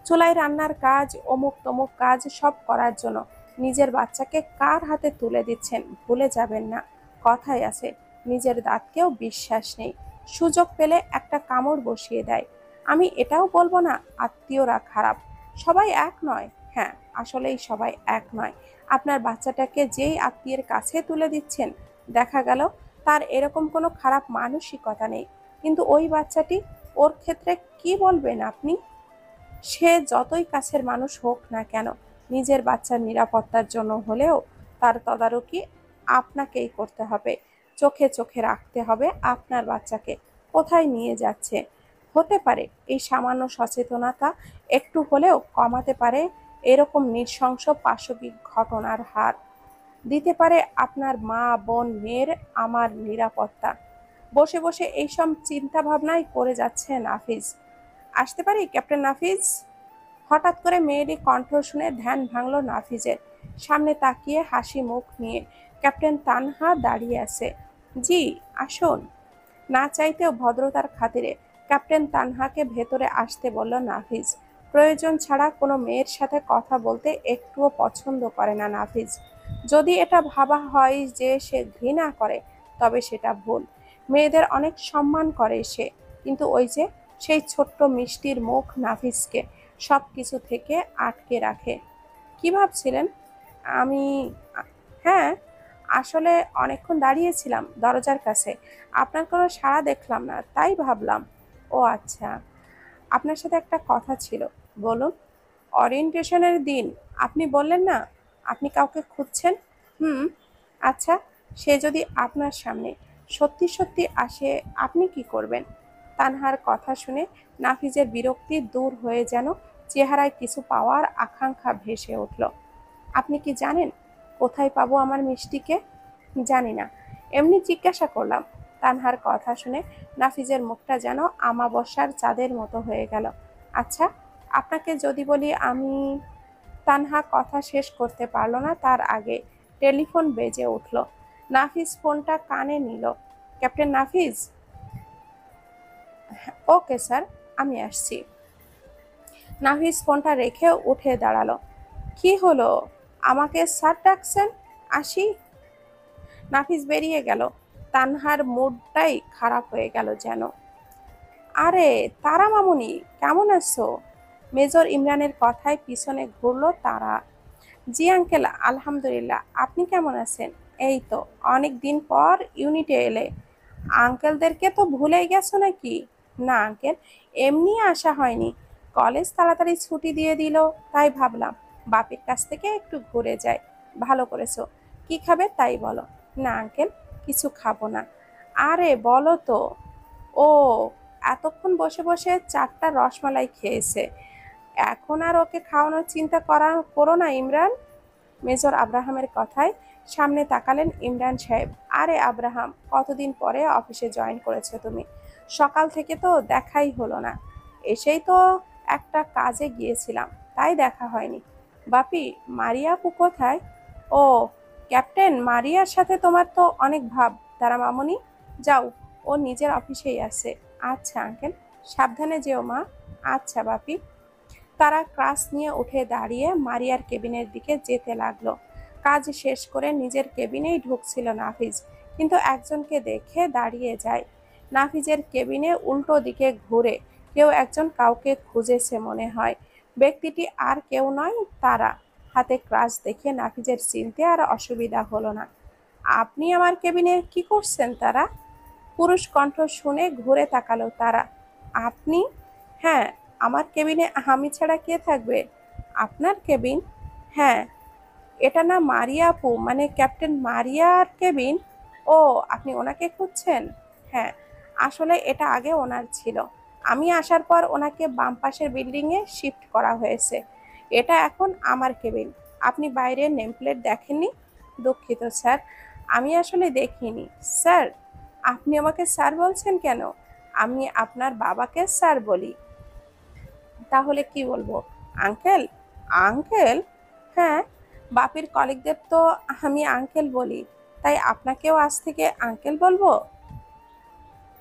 চুলায় রান্নার কাজ, অমুক তমুক কাজ সব করার জন্য নিজের বাচ্চাকে কার হাতে তুলে দিচ্ছেন ভুলে যাবেন না। কথায় আছে, নিজের দাঁতকেও বিশ্বাস নেই, সুযোগ পেলে একটা কামড় বসিয়ে দেয়। আমি এটাও বলবো না আত্মীয়রা খারাপ, সবাই এক নয়। হ্যাঁ, আসলেই সবাই এক নয়। আপনার বাচ্চাটাকে যেই আত্মীয়ের কাছে তুলে দিচ্ছেন, দেখা গেল তার এরকম কোনো খারাপ মানসিকতা নেই, কিন্তু ওই বাচ্চাটি, ওর ক্ষেত্রে কি বলবেন আপনি? সে যতই কাছের মানুষ হোক না কেন, নিজের বাচ্চার নিরাপত্তার জন্য হলেও তার তদারকি আপনাকেই করতে হবে। চোখে চোখে রাখতে হবে আপনার বাচ্চাকে কোথায় নিয়ে যাচ্ছে। হতে পারে এই সামান্য সচেতনতা একটু হলেও কমাতে পারে এরকম নৃশংস পাশবিক ঘটনার হার, দিতে পারে আপনার মা, বোন, মেয়ের আমার নিরাপত্তা। বসে বসে এইসব চিন্তা ভাবনাই করে যাচ্ছে নাফিজ। আসতে পারি ক্যাপ্টেন নাফিজ? হঠাৎ করে মেয়েরই কণ্ঠ শুনে ধ্যান ভাঙল নাফিজের। সামনে তাকিয়ে হাসি মুখ নিয়ে ক্যাপ্টেন তানহা দাঁড়িয়ে আছে। জি, আসুন। না চাইতেও ভদ্রতার খাতিরে ক্যাপ্টেন তানহাকে ভেতরে আসতে বলল নাফিজ। প্রয়োজন ছাড়া কোনো মেয়ের সাথে কথা বলতে একটুও পছন্দ করে না নাফিজ। যদি এটা ভাবা হয় যে সে ঘৃণা করে, তবে সেটা ভুল। মেয়েদের অনেক সম্মান করে সে, কিন্তু ওই যে সেই ছোট্ট মিষ্টির মুখ নাফিজকে সব কিছু থেকে আটকে রাখে। কি ভাবছিলেন? আমি, হ্যাঁ, আসলে অনেকক্ষণ দাঁড়িয়েছিলাম দরজার কাছে, আপনার কোনো সাড়া দেখলাম না, তাই ভাবলাম। ও আচ্ছা, আপনার সাথে একটা কথা ছিল। বলুন। ওরিয়েন্টেশনের দিন আপনি বললেন না আপনি কাউকে খুঁজছেন? হুম। আচ্ছা, সে যদি আপনার সামনে সত্যি সত্যি আসে, আপনি কি করবেন? তানহার কথা শুনে নাফিজের বিরক্তি দূর হয়ে যেন চেহারায় কিছু পাওয়ার আকাঙ্ক্ষা ভেসে উঠল। আপনি কি জানেন কোথায় পাবো আমার মিষ্টিকে? জানি না, এমনি জিজ্ঞাসা করলাম। তানহার কথা শুনে নাফিজের মুখটা যেন আমাবস্যার চাঁদের মতো হয়ে গেল। আচ্ছা, আপনাকে যদি বলি আমি। তানহা কথা শেষ করতে পারল না, তার আগে টেলিফোন বেজে উঠল। নাফিজ ফোনটা কানে নিল। ক্যাপ্টেন নাফিজ? ওকে স্যার, আমি আসছি। নাফিজ ফোনটা রেখে উঠে দাঁড়ালো। কি হলো, আমাকে স্যার ডাকছেন? আসি। নাফিজ বেরিয়ে গেল। তানহার মুডটাই খারাপ হয়ে গেল যেন। আরে তারা মামুনি, কেমন আছো? মেজর ইমরানের কথায় পিছনে ঘুরলো তারা। জি আঙ্কেল, আলহামদুলিল্লাহ, আপনি কেমন আছেন? এই তো, অনেক দিন পর ইউনিটে এলে। আঙ্কেলদেরকে তো ভুলেই গেছো নাকি? না আঙ্কেল, এমনি আসা হয়নি, কলেজ তাড়াতাড়ি ছুটি দিয়ে দিল, তাই ভাবলাম বাপের কাছ থেকে একটু ঘুরে যাই। ভালো করেছো। কি খাবে তাই বলো। না আঙ্কেল, কিছু খাবো না। আরে বলো তো। ও, এতক্ষণ বসে বসে 4টা রসমালাই খেয়েছে, এখন আর ওকে খাওয়ানোর চিন্তা করো না ইমরান। মেজর আব্রাহামের কথায় সামনে তাকালেন ইমরান সাহেব। আরে আব্রাহাম, কতদিন পরে অফিসে জয়েন করেছো তুমি? সকাল থেকে তো দেখাই হলো না। এসেই তো একটা কাজে গিয়েছিলাম, তাই দেখা হয়নি। বাপি, মারিয়া আপু কোথায়? ও ক্যাপ্টেন, মারিয়ার সাথে তোমার তো অনেক ভাব। তারা মামুনি, যাও, ও নিজের অফিসেই আছে। আচ্ছা আঙ্কেল, সাবধানে যেও মা। আচ্ছা বাপি। তারা ক্লাস নিয়ে উঠে দাঁড়িয়ে মারিয়ার কেবিনের দিকে যেতে লাগলো। কাজ শেষ করে নিজের কেবিনেই ঢুকছিল নাফিজ, কিন্তু একজনকে দেখে দাঁড়িয়ে যায়। নাফিজের কেবিনে উল্টো দিকে ঘুরে কেউ একজন কাউকে খুঁজেছে মনে হয়। ব্যক্তিটি আর কেউ নয়, তারা। হাতে ক্লাস দেখে নাফিজের চিনতে আর অসুবিধা হলো না। আপনি আমার কেবিনে কি করছেন তারা? পুরুষ কণ্ঠ শুনে ঘুরে তাকালো তারা। আপনি? হ্যাঁ, আমার কেবিনে আমি ছাড়া কে থাকবে? আপনার কেবিন? হ্যাঁ। এটা না মারিয়া আপু, মানে ক্যাপ্টেন মারিয়ার কেবিন? ও, আপনি ওনাকে খুঁজছেন? হ্যাঁ, আসলে এটা আগে ওনার ছিল, আমি আসার পর ওনাকে বাম পাশের বিল্ডিংয়ে শিফট করা হয়েছে। এটা এখন আমার কেবিন। আপনি বাইরের নেমপ্লেট দেখেননি? দুঃখিত স্যার, আমি আসলে দেখিনি। স্যার? আপনি আমাকে স্যার বলছেন কেন? আমি আপনার বাবাকে স্যার বলি। তাহলে কি বলবো? আঙ্কেল? আঙ্কেল? হ্যাঁ, বাপির কলিগদের তো আমি আঙ্কেল বলি, তাই আপনাকেও আজ থেকে আঙ্কেল বলবো?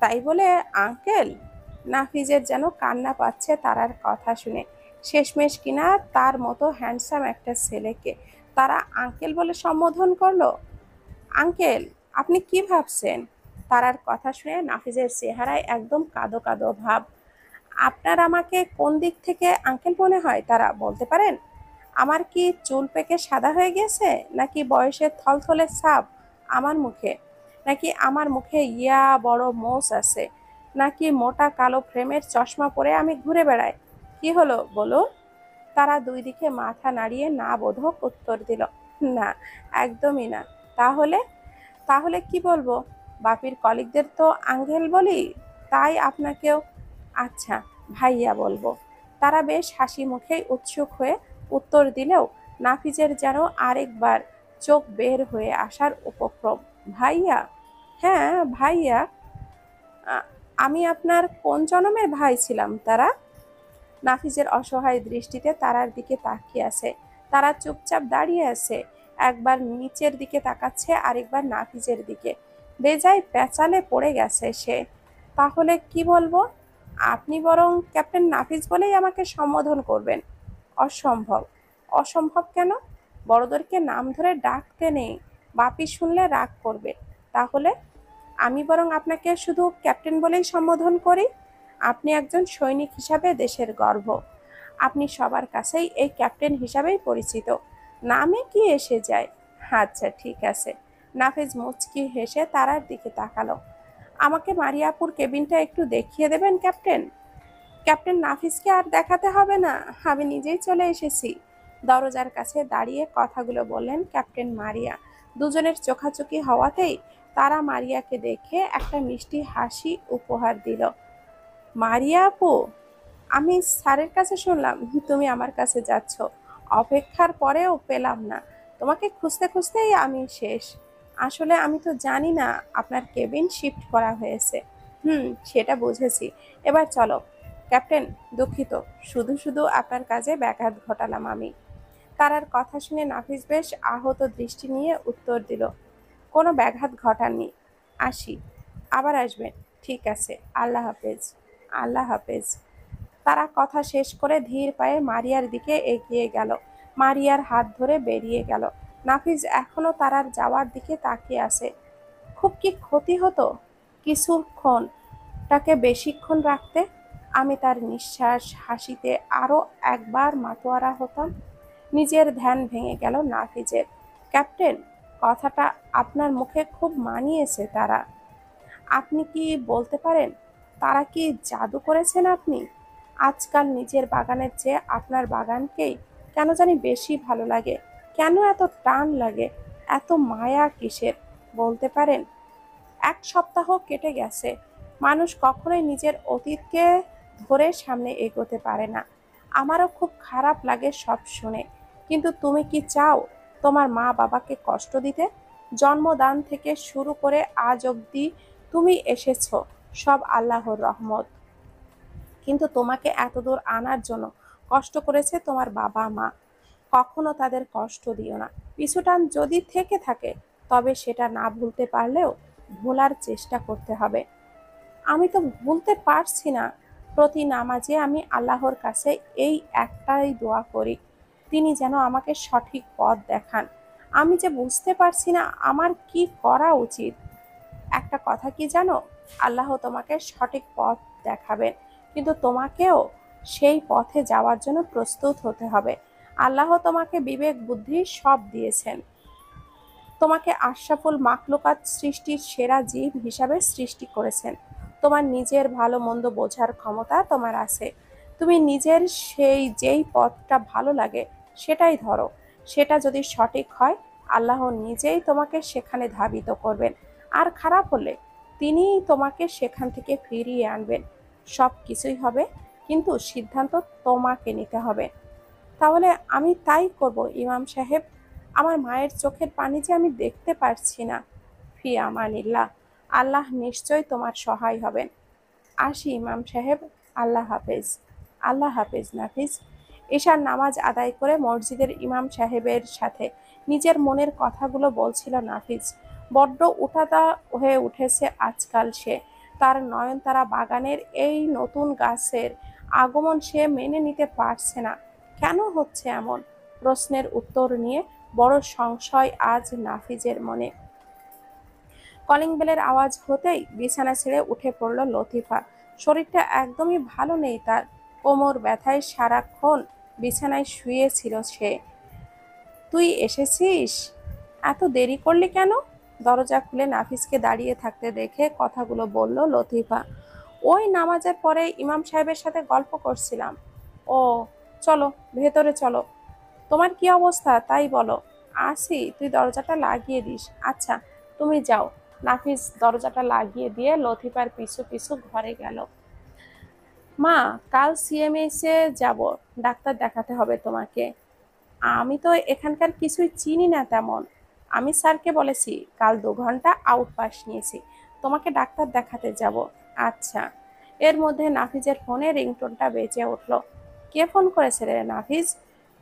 তাই বলে আঙ্কেল? নাফিজের যেন কান্না পাচ্ছে তারার কথা শুনে। শেষমেশ কিনা তার মতো হ্যান্ডসাম একটা ছেলেকে তারা আঙ্কেল বলে সম্বোধন করলো। আঙ্কেল, আপনি কি ভাবছেন? তারার কথা শুনে নাফিজের চেহারায় একদম কাঁদো কাঁদো ভাব। আপনার আমাকে কোন দিক থেকে আঙ্কেল মনে হয় তারা বলতে পারেন? আমার কি চুল পেকে সাদা হয়ে গেছে, নাকি বয়সের থলথলে ছাপ আমার মুখে, নাকি আমার মুখে ইয়া বড় মোষ আছে, নাকি মোটা কালো ফ্রেমের চশমা পরে আমি ঘুরে বেড়াই? কি হলো বলুন? তারা দুই দিকে মাথা নাড়িয়ে না বোধক উত্তর দিল, না, একদমই না। তাহলে? তাহলে কি বলবো? বাপির কলিগদের তো আঙ্কেল বলি, তাই আপনাকেও। আচ্ছা, ভাইয়া বলবো। তারা বেশ হাসি মুখেই উৎসুক হয়ে উত্তর দিলেও নাফিজের যেন আরেকবার চোখ বের হয়ে আসার উপক্রম। ভাইয়া? হ্যাঁ, ভাইয়া। আ- আমি আপনার কোন জনমের ভাই ছিলাম তারা? নাফিজের অসহায় দৃষ্টিতে তারার দিকে তাকিয়ে আছে। তারা চুপচাপ দাঁড়িয়ে আছে, একবার নিচের দিকে তাকাচ্ছে, আরেকবার নাফিজের দিকে। বেজায় পেঁচালে পড়ে গেছে সে। তাহলে কি বলবো? আপনি বরং ক্যাপ্টেন নাফিজ বলেই আমাকে সম্বোধন করবেন। অসম্ভব। অসম্ভব কেন? বড়দেরকে নাম ধরে ডাকতে নেই, বাপি শুনলে রাগ করবে। তাহলে আমি বরং আপনাকে শুধু ক্যাপ্টেন বলেই সম্বোধন করি। আপনি একজন সৈনিক হিসাবে দেশের গর্ব। আপনি সবার কাছেই এই ক্যাপ্টেন হিসাবেই পরিচিত। নামে কি এসে যায়? আচ্ছা, ঠিক আছে। নাফিজ মুচকি হেসে তারার দিকে তাকালো। আমাকে মারিয়াপুর কেবিনটা একটু দেখিয়ে দেবেন ক্যাপ্টেন? ক্যাপ্টেন নাফিসকে আর দেখাতে হবে না, আমি নিজেই চলে এসেছি। দরজার কাছে দাঁড়িয়ে কথাগুলো বললেন ক্যাপ্টেন মারিয়া। দুজনের চোখাচোখি হওয়াতেই তারা মারিয়াকে দেখে একটা মিষ্টি হাসি উপহার দিল। মারিয়া আপু, আমি স্যারের কাছে শুনলাম তুমি আমার কাছে যাচ্ছ। অপেক্ষার পরেও পেলাম না, তোমাকে খুঁজতে খুঁজতেই আমি শেষ। আসলে আমি তো জানি না আপনার কেবিন শিফট করা হয়েছে। সেটা বুঝেছি। এবার চলো। ক্যাপ্টেন, দুঃখিত, শুধু শুধু আপনার কাজে ব্যাঘাত ঘটালাম আমি। তারার কথা শুনে নাফিস বেশ আহত দৃষ্টি নিয়ে উত্তর দিল, কোনো ব্যাঘাত ঘটাননি। আসি। আবার আসবেন। ঠিক আছে। আল্লাহ হাফেজ। আল্লাহ হাফেজ। তারা কথা শেষ করে ধীর পায়ে মারিয়ার দিকে এগিয়ে গেল। মারিয়ার হাত ধরে বেরিয়ে গেল। নাফিজ এখনো তারার যাওয়ার দিকে তাকিয়ে আছে। খুব কি ক্ষতি হতো কিছুক্ষণ টাকে বেশিক্ষণ রাখতে? আমি তার নিঃশ্বাস হাসিতে আরো একবার মাতোয়ারা হতাম। নিজের ধ্যান ভেঙে গেল নাফিজের। ক্যাপ্টেন, কথাটা আপনার মুখে খুব মানিয়েছে তারা। আপনি কি বলতে পারেন তারা কি জাদু করেছেন আপনি? আজকাল নিজের বাগানের চেয়ে আপনার বাগানকেই কেন জানি বেশি ভালো লাগে। কেন এত টান লাগে? এত মায়া কিসের বলতে পারেন? 1 সপ্তাহ কেটে গেছে। মানুষ কখনোই নিজের অতীতকে ধরে সামনে এগোতে পারে না। আমারও খুব খারাপ লাগে সব শুনে। কিন্তু তুমি কি চাও তোমার মা বাবাকে কষ্ট দিতে? জন্মদান থেকে শুরু করে আজ অবধি তুমি এসেছো, সব আল্লাহর রহমত। কিন্তু তোমাকে এতদূর আনার জন্য কষ্ট করেছে তোমার বাবা মা। কখনো তাদের কষ্ট দিও না। পিছুটান যদি থেকে থাকে, তবে সেটা না ভুলতে পারলেও ভোলার চেষ্টা করতে হবে। আমি তো ভুলতে পারছি না। প্রতি নামাজে আমি আল্লাহর কাছে এই একটাই দোয়া করি, তিনি যেন আমাকে সঠিক পথ দেখান। আমি যে বুঝতে পারছি না আমার কি করা উচিত। একটা কথা কি জানো, আল্লাহ তোমাকে সঠিক পথ দেখাবেন, কিন্তু তোমাকেও সেই পথে যাওয়ার জন্য প্রস্তুত হতে হবে। আল্লাহ তোমাকে বিবেক বুদ্ধি সব দিয়েছেন। তোমাকে আশরাফুল মাখলুকাত, সৃষ্টির সেরা জীব হিসাবে সৃষ্টি করেছেন। তোমার নিজের ভালো মন্দ বোঝার ক্ষমতা তোমার আছে। তুমি নিজের যেই পথটা ভালো লাগে সেটাই ধরো। সেটা যদি সঠিক হয়, আল্লাহ নিজেই তোমাকে সেখানে ধাবিত করবেন। আর খারাপ হলে তিনিই তোমাকে সেখান থেকে ফিরিয়ে আনবেন। সব কিছুই হবে, কিন্তু সিদ্ধান্ত তোমাকে নিতে হবে। তাহলে আমি তাই করব ইমাম সাহেব। আমার মায়ের চোখের পানি যে আমি দেখতে পারছি না। ফি আমানিল্লাহ। আল্লাহ নিশ্চয় তোমার সহায় হবেন। আসি ইমাম সাহেব। আল্লাহ হাফেজ। আল্লাহ হাফেজ নাফিজ। ঈশার নামাজ আদায় করে মসজিদের ইমাম সাহেবের সাথে নিজের মনের কথাগুলো বলছিল নাফিজ। বড্ড উঠাতা হয়ে উঠেছে আজকাল সে। তার নয়নতারা বাগানের এই নতুন গাছের আগমন সে মেনে নিতে পারছে না। কেন হচ্ছে এমন? প্রশ্নের উত্তর নিয়ে বড় সংশয় আজ নাফিজের মনে। কলিং বেলের আওয়াজ হতেই বিছানা ছেড়ে উঠে পড়ল লতিফা। শরীরটা একদমই ভালো নেই তার। কোমর ব্যথায় সারাক্ষণ বিছানায় শুয়েছিল সে। তুই এসেছিস? এত দেরি করলি কেন? দরজা খুলে নাফিসকে দাঁড়িয়ে থাকতে দেখে কথাগুলো বলল লতিফা। ওই নামাজের পরে ইমাম সাহেবের সাথে গল্প করছিলাম। ও, চলো ভেতরে চলো। তোমার কি অবস্থা তাই বলো। আসি, তুই দরজাটা লাগিয়ে দিস। আচ্ছা, তুমি যাও। নাফিস দরজাটা লাগিয়ে দিয়ে লতিফার পিছু পিছু ঘরে গেল। মা, কাল সিএমএইচে যাব, ডাক্তার দেখাতে হবে তোমাকে। আমি তো এখানকার কিছুই চিনি না তেমন। আমি স্যারকে বলেছি কাল 2 ঘন্টা আউটপাস নিয়েছি, তোমাকে ডাক্তার দেখাতে যাব। আচ্ছা। এর মধ্যে নাফিজের ফোনে রিংটোনটা বেজে উঠল। কে ফোন করেছে রে নাফিজ?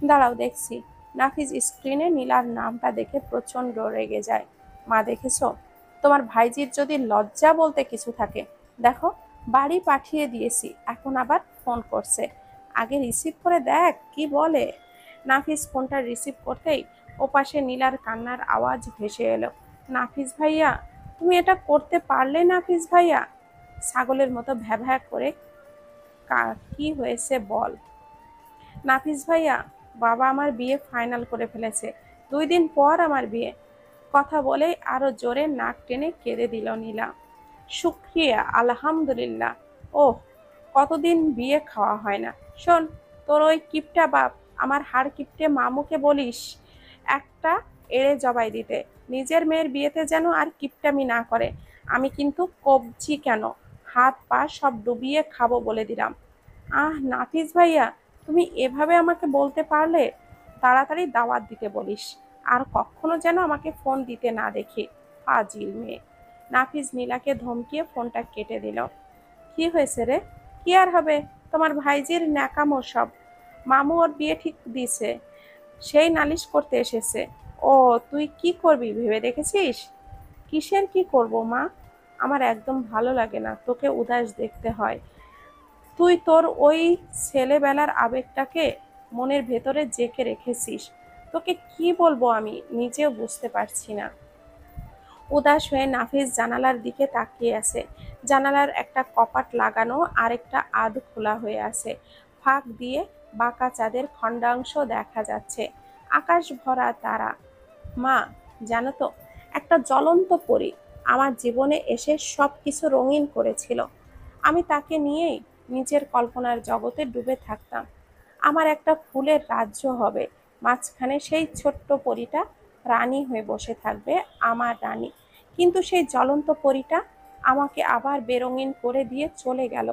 দাঁড়াও দেখছি। নাফিজ স্ক্রিনে নীলার নামটা দেখে প্রচণ্ড রেগে যায়। মা, দেখেছো? তোমার ভাইজির যদি লজ্জা বলতে কিছু থাকে, দেখো, বাড়ি পাঠিয়ে দিয়েছি, এখন আবার ফোন করছে। আগে রিসিভ করে দেখ কি বলে। নাফিস ফোনটা রিসিভ করতেই ওপাশে নীলার কান্নার আওয়াজ ভেসে এলো। নাফিস ভাইয়া, তুমি এটা করতে পারলে নাফিস ভাইয়া? ছাগলের মতো ভ্যাভ্যা করে কি হয়েছে বল। নাফিস ভাইয়া, বাবা আমার বিয়ে ফাইনাল করে ফেলেছে, 2 দিন পর আমার বিয়ে। কথা বলেই আরো জোরে নাক টেনে কেঁদে দিল নীলা। শুক্রিয়া, আলহামদুলিল্লাহ। ওহ, কতদিন বিয়ে খাওয়া হয় না। শোন, তোর ওই কিপটা বাপ আমার হাড় কিপটে মামুকে বলিস একটা এড়ে জবাই দিতে, নিজের মেয়ের বিয়েতে যেন আর কিপটামি না করে। আমি কিন্তু কবজি কেন, হাত পা সব ডুবিয়ে খাবো বলে দিলাম। নাফিস ভাইয়া, তুমি এভাবে আমাকে বলতে পারলে? তাড়াতাড়ি দাওয়াত দিতে বলিস, আর কখনো যেন আমাকে ফোন দিতে না দেখি। ফাজিল মেয়ে। নাফিস নীলাকে ধমকিয়ে ফোনটা কেটে দিল। কি হয়েছে রে? কি আর হবে, তোমার ভাইজির ন্যাকামো সব। মামু ওর বিয়ে ঠিক দিছে, সেই নালিশ করতে এসেছে। ও, তুই কি করবি ভেবে দেখেছিস? কিসের কি করব মা? আমার একদম ভালো লাগে না তোকে উদাস দেখতে হয়। তুই তোর ওই ছেলেবেলার আবেগটাকে মনের ভেতরে জেঁকে রেখেছিস। তোকে কি বলবো আমি নিজেও বুঝতে পারছি না। উদাস হয়ে নাফিস জানালার দিকে তাকিয়ে আছে। জানালার একটা কপাট লাগানো, আরেকটা আধ খোলা হয়ে আছে। ফাঁক দিয়ে বাঁকা চাঁদের খণ্ডাংশ দেখা যাচ্ছে। আকাশ ভরা তারা। মা, জানো তো, একটা জ্বলন্ত পরী আমার জীবনে এসে সব কিছু রঙিন করেছিল। আমি তাকে নিয়েই নিজের কল্পনার জগতে ডুবে থাকতাম। আমার একটা ফুলের রাজ্য হবে, মাঝখানে সেই ছোট্ট পরীটা রানী হয়ে বসে থাকবে, আমার রানী। কিন্তু সেই জ্বলন্ত পরীটা আমাকে আবার বেরঙিন করে দিয়ে চলে গেল।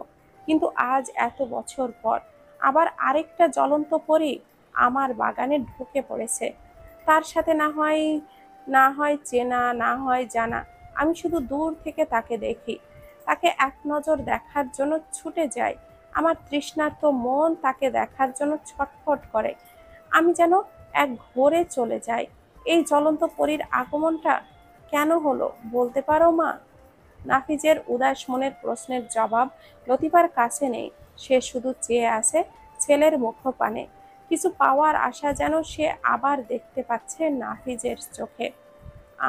কিন্তু আজ এত বছর পর আবার আরেকটা জ্বলন্ত পরী আমার বাগানে ঢুকে পড়েছে। তার সাথে না হয় চেনা, না হয় জানা। আমি শুধু দূর থেকে তাকে দেখি, তাকে এক নজর দেখার জন্য ছুটে যাই। আমার তৃষ্ণার্ত মন তাকে দেখার জন্য ছটফট করে। আমি যেন এক ঘোরে চলে যাই। এই জ্বলন্ত পরীর আগমনটা কেন হলো বলতে পারো মা? নাফিজের উদাস মনের প্রশ্নের জবাব লতিফার কাছে নেই। সে শুধু চেয়ে আছে ছেলের মুখপানে। কিছু পাওয়ার আশা যেন সে আবার দেখতে পাচ্ছে নাফিজের চোখে।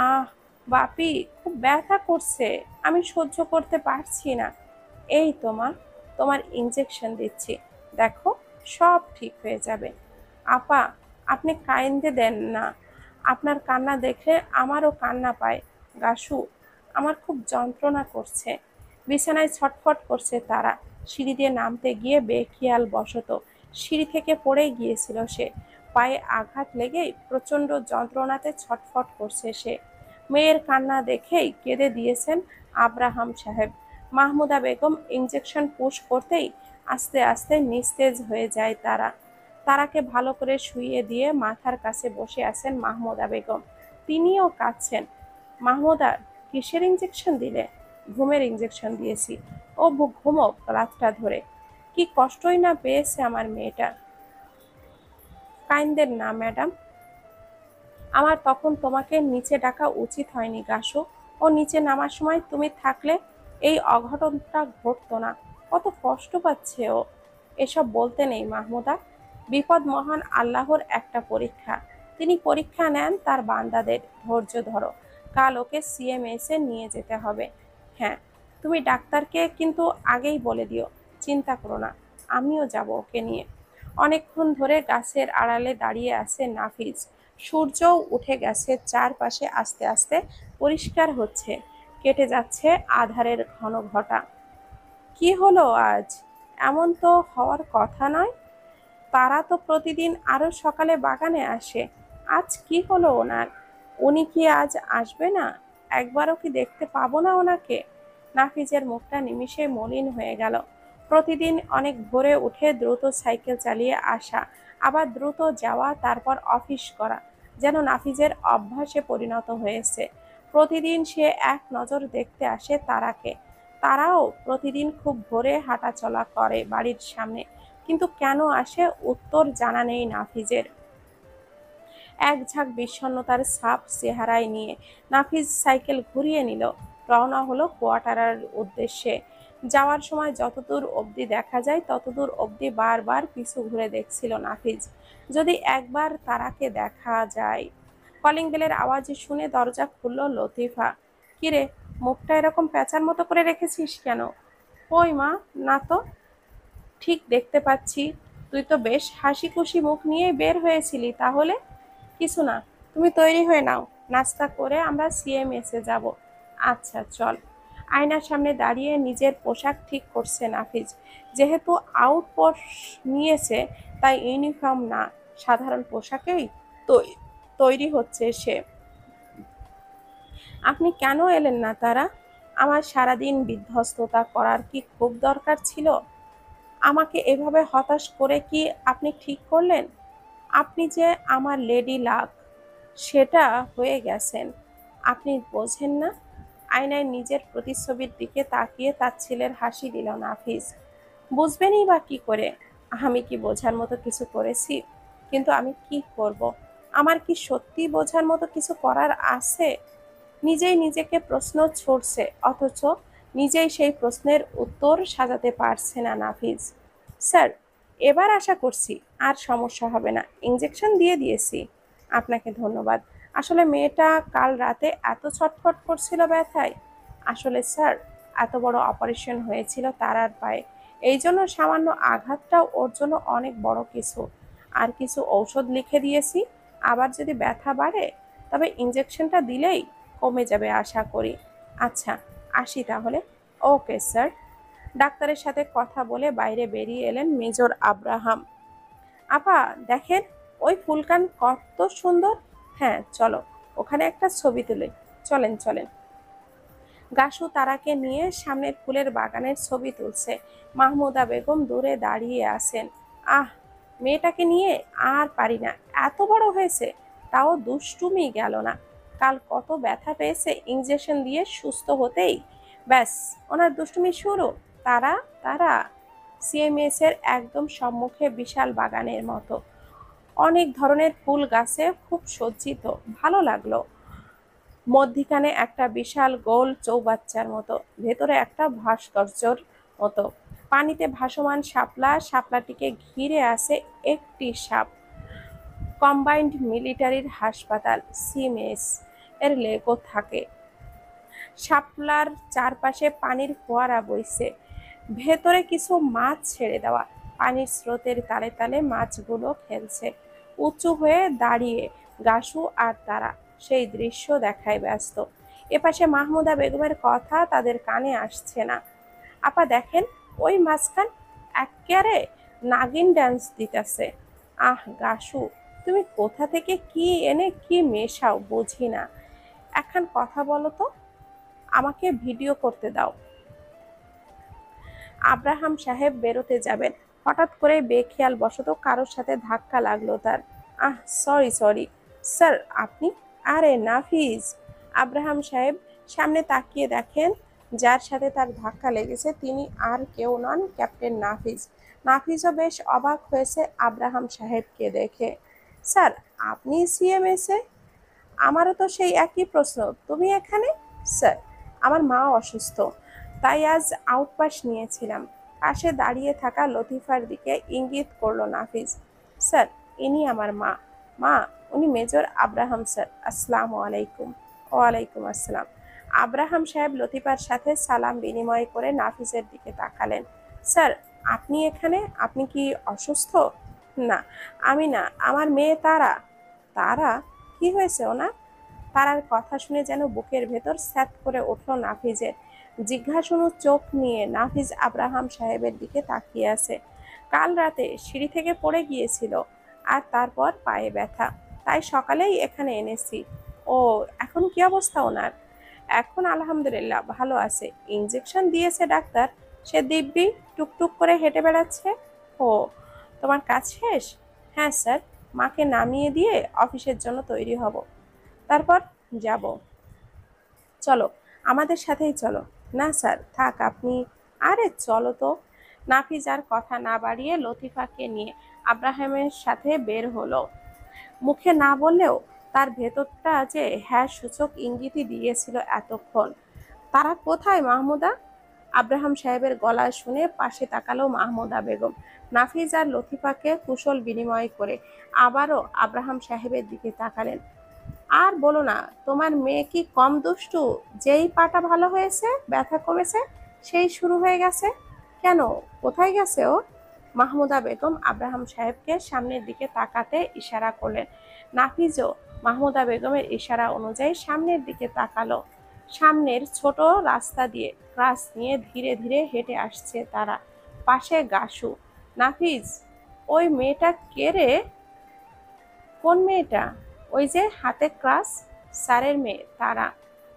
আহ বাপি, খুব ব্যথা করছে, আমি সহ্য করতে পারছি না। এই তোমা, তোমার ইঞ্জেকশন দিচ্ছি, দেখো সব ঠিক হয়ে যাবে। আপা, আপনি কাইন্দে দেন না, আপনার কান্না দেখলে আমারও কান্না পায়। গাসু, আমার খুব যন্ত্রণা করছে। বিছানায় ছটফট করছে তারা। সিঁড়ি দিয়ে নামতে গিয়ে বেখেয়াল বশত সিঁড়ি থেকে পড়ে গিয়েছিল সে। পায়ে আঘাত লেগেই প্রচণ্ড যন্ত্রণাতে ছটফট করছে সে। মেয়ের কান্না দেখেই কেঁদে দিয়েছেন আব্রাহাম সাহেব। মাহমুদা বেগম ইঞ্জেকশন পুশ করতেই আস্তে আস্তে নিস্তেজ হয়ে যায় তারা। তারাকে ভালো করে শুইয়ে দিয়ে মাথার কাছে বসে আছেন মাহমুদা বেগম। তিনিও কাঁদছেন। মাহমুদা, কিসের ইঞ্জেকশন দিলে? ঘুমের ইঞ্জেকশন দিয়েছি। ও ঘুমোক রাতটা ধরে। কি কষ্টই না পেয়েছে আমার মেয়েটা। কাইন্দের না ম্যাডাম, আমার তখন তোমাকে নিচে ডাকা উচিত হয়নি গাসু। ও নিচে নামার সময় তুমি থাকলে এই অঘটনটা ঘটতো না। কত কষ্ট পাচ্ছে ও। এসব বলতে নেই মাহমুদা, বিপদ মহান আল্লাহর একটা পরীক্ষা। তিনি পরীক্ষা নেন তার বান্দাদের। ধৈর্য ধরো, কাল ওকে সিএমএস এ নিয়ে যেতে হবে। হ্যাঁ, তুমি ডাক্তারকে কিন্তু আগেই বলে দিও। চিন্তা করো না, আমিও যাব ওকে নিয়ে। অনেকক্ষণ ধরে গাছের আড়ালে দাঁড়িয়ে আছে নাফিজ। সূর্যও উঠে গেছে, চারপাশে আস্তে আস্তে পরিষ্কার হচ্ছে, কেটে যাচ্ছে আধারের ঘন ঘটা। কি হলো আজ? এমন তো হওয়ার কথা নয়। তারা তো প্রতিদিন আরো সকালে বাগানে আসে। আজ কি হলো ওনার? উনি কি আজ আসবে না? একবারও কি দেখতে পাবো না ওনাকে? নাফিজের মুখটা নিমিষে মলিন হয়ে গেল। প্রতিদিন অনেক ভোরে উঠে দ্রুত সাইকেল চালিয়ে আসা, আবার দ্রুত যাওয়া, তারপর অফিস করা, যেন নাফিজের অভ্যাসে পরিণত হয়েছে। প্রতিদিন সে এক নজর দেখতে আসে তারাকে। তারাও প্রতিদিন খুব ভোরে হাঁটাচলা করে বাড়ির সামনে, কিন্তু কেন আসে উত্তর জানা নেই নাফিজের। এক ঝাঁক বিষণ্ণতার ছাপ চেহারায় নিয়ে নাফিজ সাইকেল ঘুরিয়ে নিল, রওনা হলো কোয়ার্টারের উদ্দেশ্যে। যাওয়ার সময় যতদূর অবধি দেখা যায় ততদূর অবধি বারবার পিছু ঘুরে দেখছিল নাফিজ, যদি একবার তারাকে দেখা যায়। কলিং বেলের আওয়াজ শুনে দরজা খুলল লতিফা। কিরে, মুখটা এরকম প্যাঁচার মতো করে রেখেছিস কেন? কই মা, না তো। ঠিক দেখতে পাচ্ছি, তুই তো বেশ হাসি খুশি মুখ নিয়ে বের হয়েছিলি তাহলে। কিছু না, তুমি তৈরি হয়ে নাও, নাস্তা করে আমরা সিএমএসে যাব। আচ্ছা চল। আয়নার সামনে দাঁড়িয়ে নিজের পোশাক ঠিক করছে নাফিজ। যেহেতু আউটপোস্ট নিয়েছে, তাই ইউনিফর্ম না, সাধারণ পোশাকেই তৈরি হচ্ছে সে। আপনি কেন এলেন না তারা? আমার সারাদিন বিধ্বস্ততা করার কি খুব দরকার ছিল? আমাকে এভাবে হতাশ করে কি আপনি ঠিক করলেন? আপনি যে আমার লেডি লাক, সেটা হয়ে গেছেন। আপনি বোঝেন না? আয়নায় নিজের প্রতিচ্ছবির দিকে তাকিয়ে তাচ্ছিলের হাসি দিল নাফিজ। বুঝবেনই বা কি করে? আমি কি বোঝার মতো কিছু করেছি? কিন্তু আমি কি করব? আমার কি সত্যি বোঝার মতো কিছু করার আছে? নিজেই নিজেকে প্রশ্ন ছুড়ছে, অথচ নিজেই সেই প্রশ্নের উত্তর সাজাতে পারছে না নাফিজ। স্যার, এবার আশা করছি আর সমস্যা হবে না। ইঞ্জেকশন দিয়ে দিয়েছি। আপনাকে ধন্যবাদ। আসলে মেয়েটা কাল রাতে এত ছটফট করছিল ব্যথায়। আসলে স্যার, এত বড় অপারেশন হয়েছিল তারার পায়ে, এই জন্য সামান্য আঘাতটাও ওর জন্য অনেক বড় কিছু। আর কিছু ঔষধ লিখে দিয়েছি, আবার যদি ব্যথা বাড়ে তবে ইঞ্জেকশনটা দিলেই কমে যাবে আশা করি। আচ্ছা, আসি তাহলে। Okay sir. ডাক্তারের সাথে কথা বলে বাইরে বেরিয়ে এলেন মেজর আব্রাহাম। আপা দেখেন, ওই ফুলকান কত সুন্দর। হ্যাঁ চলো, ওখানে একটা ছবি তুলে। চলেন চলেন। গাসু তারাকে নিয়ে সামনের ফুলের বাগানের ছবি তুলছে। মাহমুদা বেগম দূরে দাঁড়িয়ে আছেন। আহ, মেয়েটাকে নিয়ে আর পারি না, এত বড় হয়েছে, তাও দুষ্টুমি গেল না। কাল কত ব্যথা পেয়েছে ইঞ্জেকশন দিয়ে সুস্থ হতেই। ব্যাস, ওনার দুষ্টুমি শুরু। তারা তারা সিএমএস এর একদম সম্মুখে বিশাল বাগানের মতো, অনেক ধরনের ফুল গাছে খুব সজ্জিত, ভালো লাগলো। মধ্যিখানে একটা বিশাল গোল চৌবাচ্চার মতো, ভেতরে একটা ভাস্কর্যর মতো, পানিতে ভাসমান শাপলা, শাপলাটিকে ঘিরে আছে একটি সাপ। কম্বাইন্ড মিলিটারির হাসপাতাল সিএমএস এর লেগো থাকে। শাপলার চারপাশে পানির ফোয়ারা বইছে, ভেতরে কিছু মাছ ছেড়ে দেওয়া, পানির স্রোতের তালে তালে মাছগুলো খেলছে। উঁচু হয়ে দাঁড়িয়ে গাসু আর তারা সেই দৃশ্য দেখায় ব্যস্ত। এপাশে মাহমুদা বেগমের কথা তাদের কানে আসছে না। আপা দেখেন, ওই মাঝখান এক্কেবারে নাগিন ড্যান্স দিতেছে। আহ গাসু, তুমি কোথা থেকে কি এনে কি মেশাও বুঝি না। একখান কথা বলো তো, আমাকে ভিডিও করতে দাও। আব্রাহাম সাহেব বেরোতে যাবেন, হঠাৎ করে বেখেয়াল বশত কারোর সাথে ধাক্কা লাগলো তার। আহ সরি সরি স্যার, আপনি? আরে নাফিজ। আব্রাহাম সাহেব সামনে তাকিয়ে দেখেন যার সাথে তার ধাক্কা লেগেছে তিনি আর কেউ নন, ক্যাপ্টেন নাফিজ। নাফিজও বেশ অবাক হয়েছে আব্রাহাম সাহেবকে দেখে। স্যার, আপনি সিএমএসে? আমারও তো সেই একই প্রশ্ন, তুমি এখানে? স্যার, আমার মা অসুস্থ, তাই আজ আউটপাস নিয়েছিলাম। পাশে দাঁড়িয়ে থাকা লতিফার দিকে ইঙ্গিত করলো নাফিজ। স্যার, ইনি আমার মা। মা, উনি মেজর আব্রাহাম স্যার। আসসালামু আলাইকুম। ওয়ালাইকুম আসসালাম। আব্রাহাম সাহেব লতিফার সাথে সালাম বিনিময় করে নাফিজের দিকে তাকালেন। স্যার, আপনি এখানে? আপনি কি অসুস্থ? না, আমি না, আমার মেয়ে তারা। তারা? কি হয়েছে ওনার? তারার কথা শুনে যেন বুকের ভেতর স্যাঁত করে উঠল নাফিজের। জিজ্ঞাসু চোখ নিয়ে নাফিজ আব্রাহাম সাহেবের দিকে তাকিয়ে আছে। কাল রাতে সিঁড়ি থেকে পড়ে গিয়েছিল, আর তারপর পায়ে ব্যথা, তাই সকালেই এখানে এনেছি। ও, এখন কি অবস্থা ওনার? এখন আলহামদুলিল্লাহ ভালো আছে। ইঞ্জেকশন দিয়েছে ডাক্তার, সে দিব্যি টুকটুক করে হেঁটে বেড়াচ্ছে। ও, তোমার কাজ শেষ? হ্যাঁ স্যার, মাকে নামিয়ে দিয়ে অফিসের জন্য তৈরি হব, তারপর যাব। চলো, আমাদের সাথেই চলো। না স্যার, থাক আপনি। আরে চলো তো। নাফিজ আর কথা না বাড়িয়ে লতিফাকে নিয়ে আব্রাহামের সাথে বের হলো। মুখে না বললেও তার ভেতরটা যে হ্যাঁ সূচক ইঙ্গিতই দিয়েছিল এতক্ষণ। তারা কোথায় মাহমুদা? আব্রাহাম সাহেবের গলা শুনে পাশে তাকালো মাহমুদা বেগম। নাফিজ আর লতিফাকে কুশল বিনিময় করে আবারও আব্রাহাম সাহেবের দিকে তাকালেন। আর বলো না, তোমার মেয়ে কি কম দুষ্টু? যেই পাটা ভালো হয়েছে, ব্যথা কমেছে, সেই শুরু হয়ে গেছে। কেন, কোথায় গেছে ও? মাহমুদা বেগম আব্রাহাম সাহেবকে সামনের দিকে তাকাতে ইশারা করলেন। নাফিজও মাহমুদা বেগমের ইশারা অনুযায়ী সামনের দিকে তাকালো। সামনের ছোট রাস্তা দিয়ে ক্রাস নিয়ে ধীরে ধীরে হেঁটে আসছে তারা। পাশে গাসু। নাফিজ, ওই মেয়েটা কে রে? কোন মেয়েটা? ওই যে হাতে ক্রাস, স্যারের মেয়ে তারা।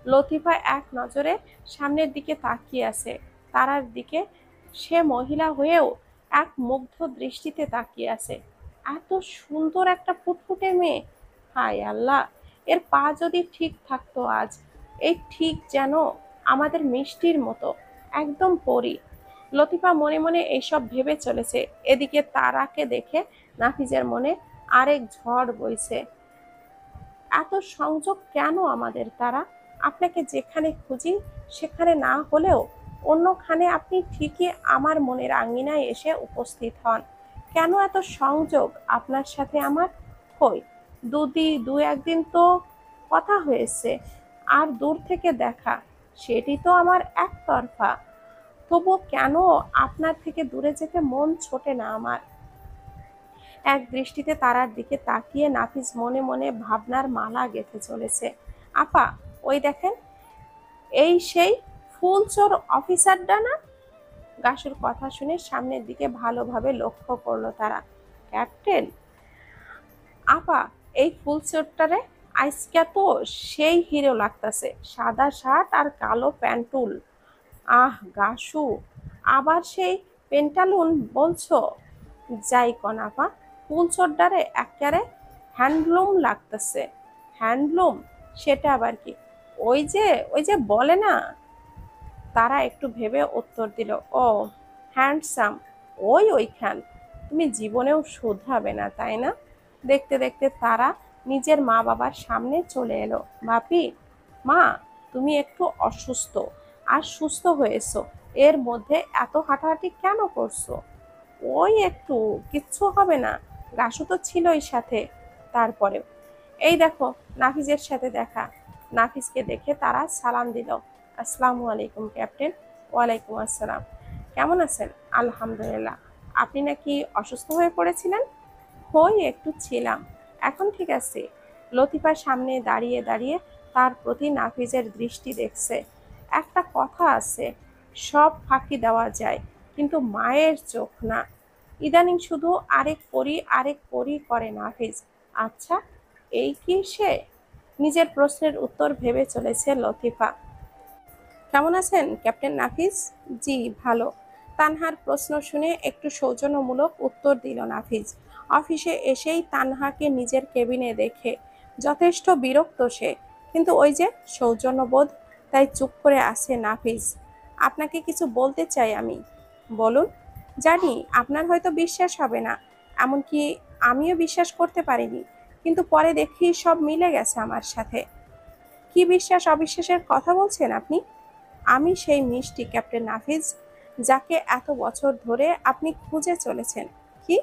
লতিফা এক নজরে সামনের দিকে তাকিয়ে আছে তারার দিকে। সে মহিলা হয়েও এক মুগ্ধ দৃষ্টিতে তাকিয়ে আছে। এত সুন্দর একটা ফুটফুটে মেয়ে! হায় আল্লাহ, এর পা যদি ঠিক থাকতো আজ! এই ঠিক যেন আমাদের মিষ্টির মতো, একদম পরী। লতিফা মনে মনে এইসব ভেবে চলেছে। এদিকে তারাকে দেখে নাফিজের মনে আরেক ঝড় বইছে। এত সংযোগ কেন আমাদের তারা? আপনাকে যেখানে খুঁজি সেখানে না হলেও অন্যখানে আপনি ঠিকই আমার মনের আঙিনায় এসে উপস্থিত হন। কেন এত সংযোগ আপনার সাথে আমার? কই, দু একদিন তো কথা হয়েছে, আর দূর থেকে দেখা, সেটি তো আমার একতরফা। তবু কেন আপনার থেকে দূরে যেতে মন ছোটে না আমার? এক দৃষ্টিতে তারার দিকে তাকিয়ে নাফিস মনে মনে ভাবনার মালা গেঁথে চলেছে। আপা, ওই দেখেন, এই সেই ফুলচোর অফিসারটা না? গাসুর কথা শুনে সামনের দিকে ভালোভাবে লক্ষ্য করলো তারা। ক্যাপ্টেন? আপা, এই ফুলচোরটারে আইসকা তো সেই হিরো লাগতাছে, সাদা শার্ট আর কালো প্যান্টুল। আহ গাসু, আবার সেই পেন্টালুন বলছো? যাই কন আপা, ফুলচোরডারে একেবারে হ্যান্ডলুম লাগতেছে। হ্যান্ডলুম? সেটা আবার কি? ওই যে বলে না। তারা একটু ভেবে উত্তর দিল, ও হ্যান্ডসাম। ওইখান। তুমি জীবনেও শুধরাবে না, তাই না? দেখতে দেখতে তারা নিজের মা বাবার সামনে চলে এলো। বাপি, মা, তুমি একটু অসুস্থ, আর সুস্থ হয়েছো, এর মধ্যে এত হাঁটাহাঁটি কেন করছো? ওই একটু, কিচ্ছু হবে না। গাসু তো ছিলই সাথে। তারপরেও এই দেখো, নাফিজের সাথে দেখা। নাফিজকে দেখে তারা সালাম দিল। আসসালামু আলাইকুম ক্যাপ্টেন। ওয়ালাইকুম আসসালাম। কেমন আছেন? আলহামদুলিল্লাহ। আপনি নাকি অসুস্থ হয়ে পড়েছিলেন? একটু ছিলাম, এখন ঠিক আছে। লতিফার সামনে দাঁড়িয়ে দাঁড়িয়ে তার প্রতি নাফিজের দৃষ্টি দেখছে। একটা কথা আছে, সব ফাঁকি দেওয়া যায়, কিন্তু মায়ের চোখ না। ইদানিং শুধু আরেক পরি করে নাফিজ। আচ্ছা, এই কি সে? নিজের প্রশ্নের উত্তর ভেবে চলেছে লতিফা। কেমন আছেন ক্যাপ্টেন নাফিজ? জি ভালো। তানহার প্রশ্ন শুনে একটু সৌজন্যমূলক উত্তর দিল নাফিজ। অফিসে এসেই তানহাকে নিজের কেবিনে দেখে যথেষ্ট বিরক্ত সে, কিন্তু ওই যে সৌজন্যবোধ, তাই চুপ করে আছে নাফিজ। আপনাকে কিছু বলতে চাই আমি। বলুন। জানি আপনার হয়তো বিশ্বাস হবে না, এমনকি আমিও বিশ্বাস করতে পারিনি, কিন্তু পরে দেখি সব মিলে গেছে আমার সাথে। কি বিশ্বাস অবিশ্বাসের কথা বলছেন আপনি? আমি সেই মিষ্টি ক্যাপ্টেন নাফিজ, যাকে এত বছর ধরে আপনি খুঁজে চলেছেন। কি?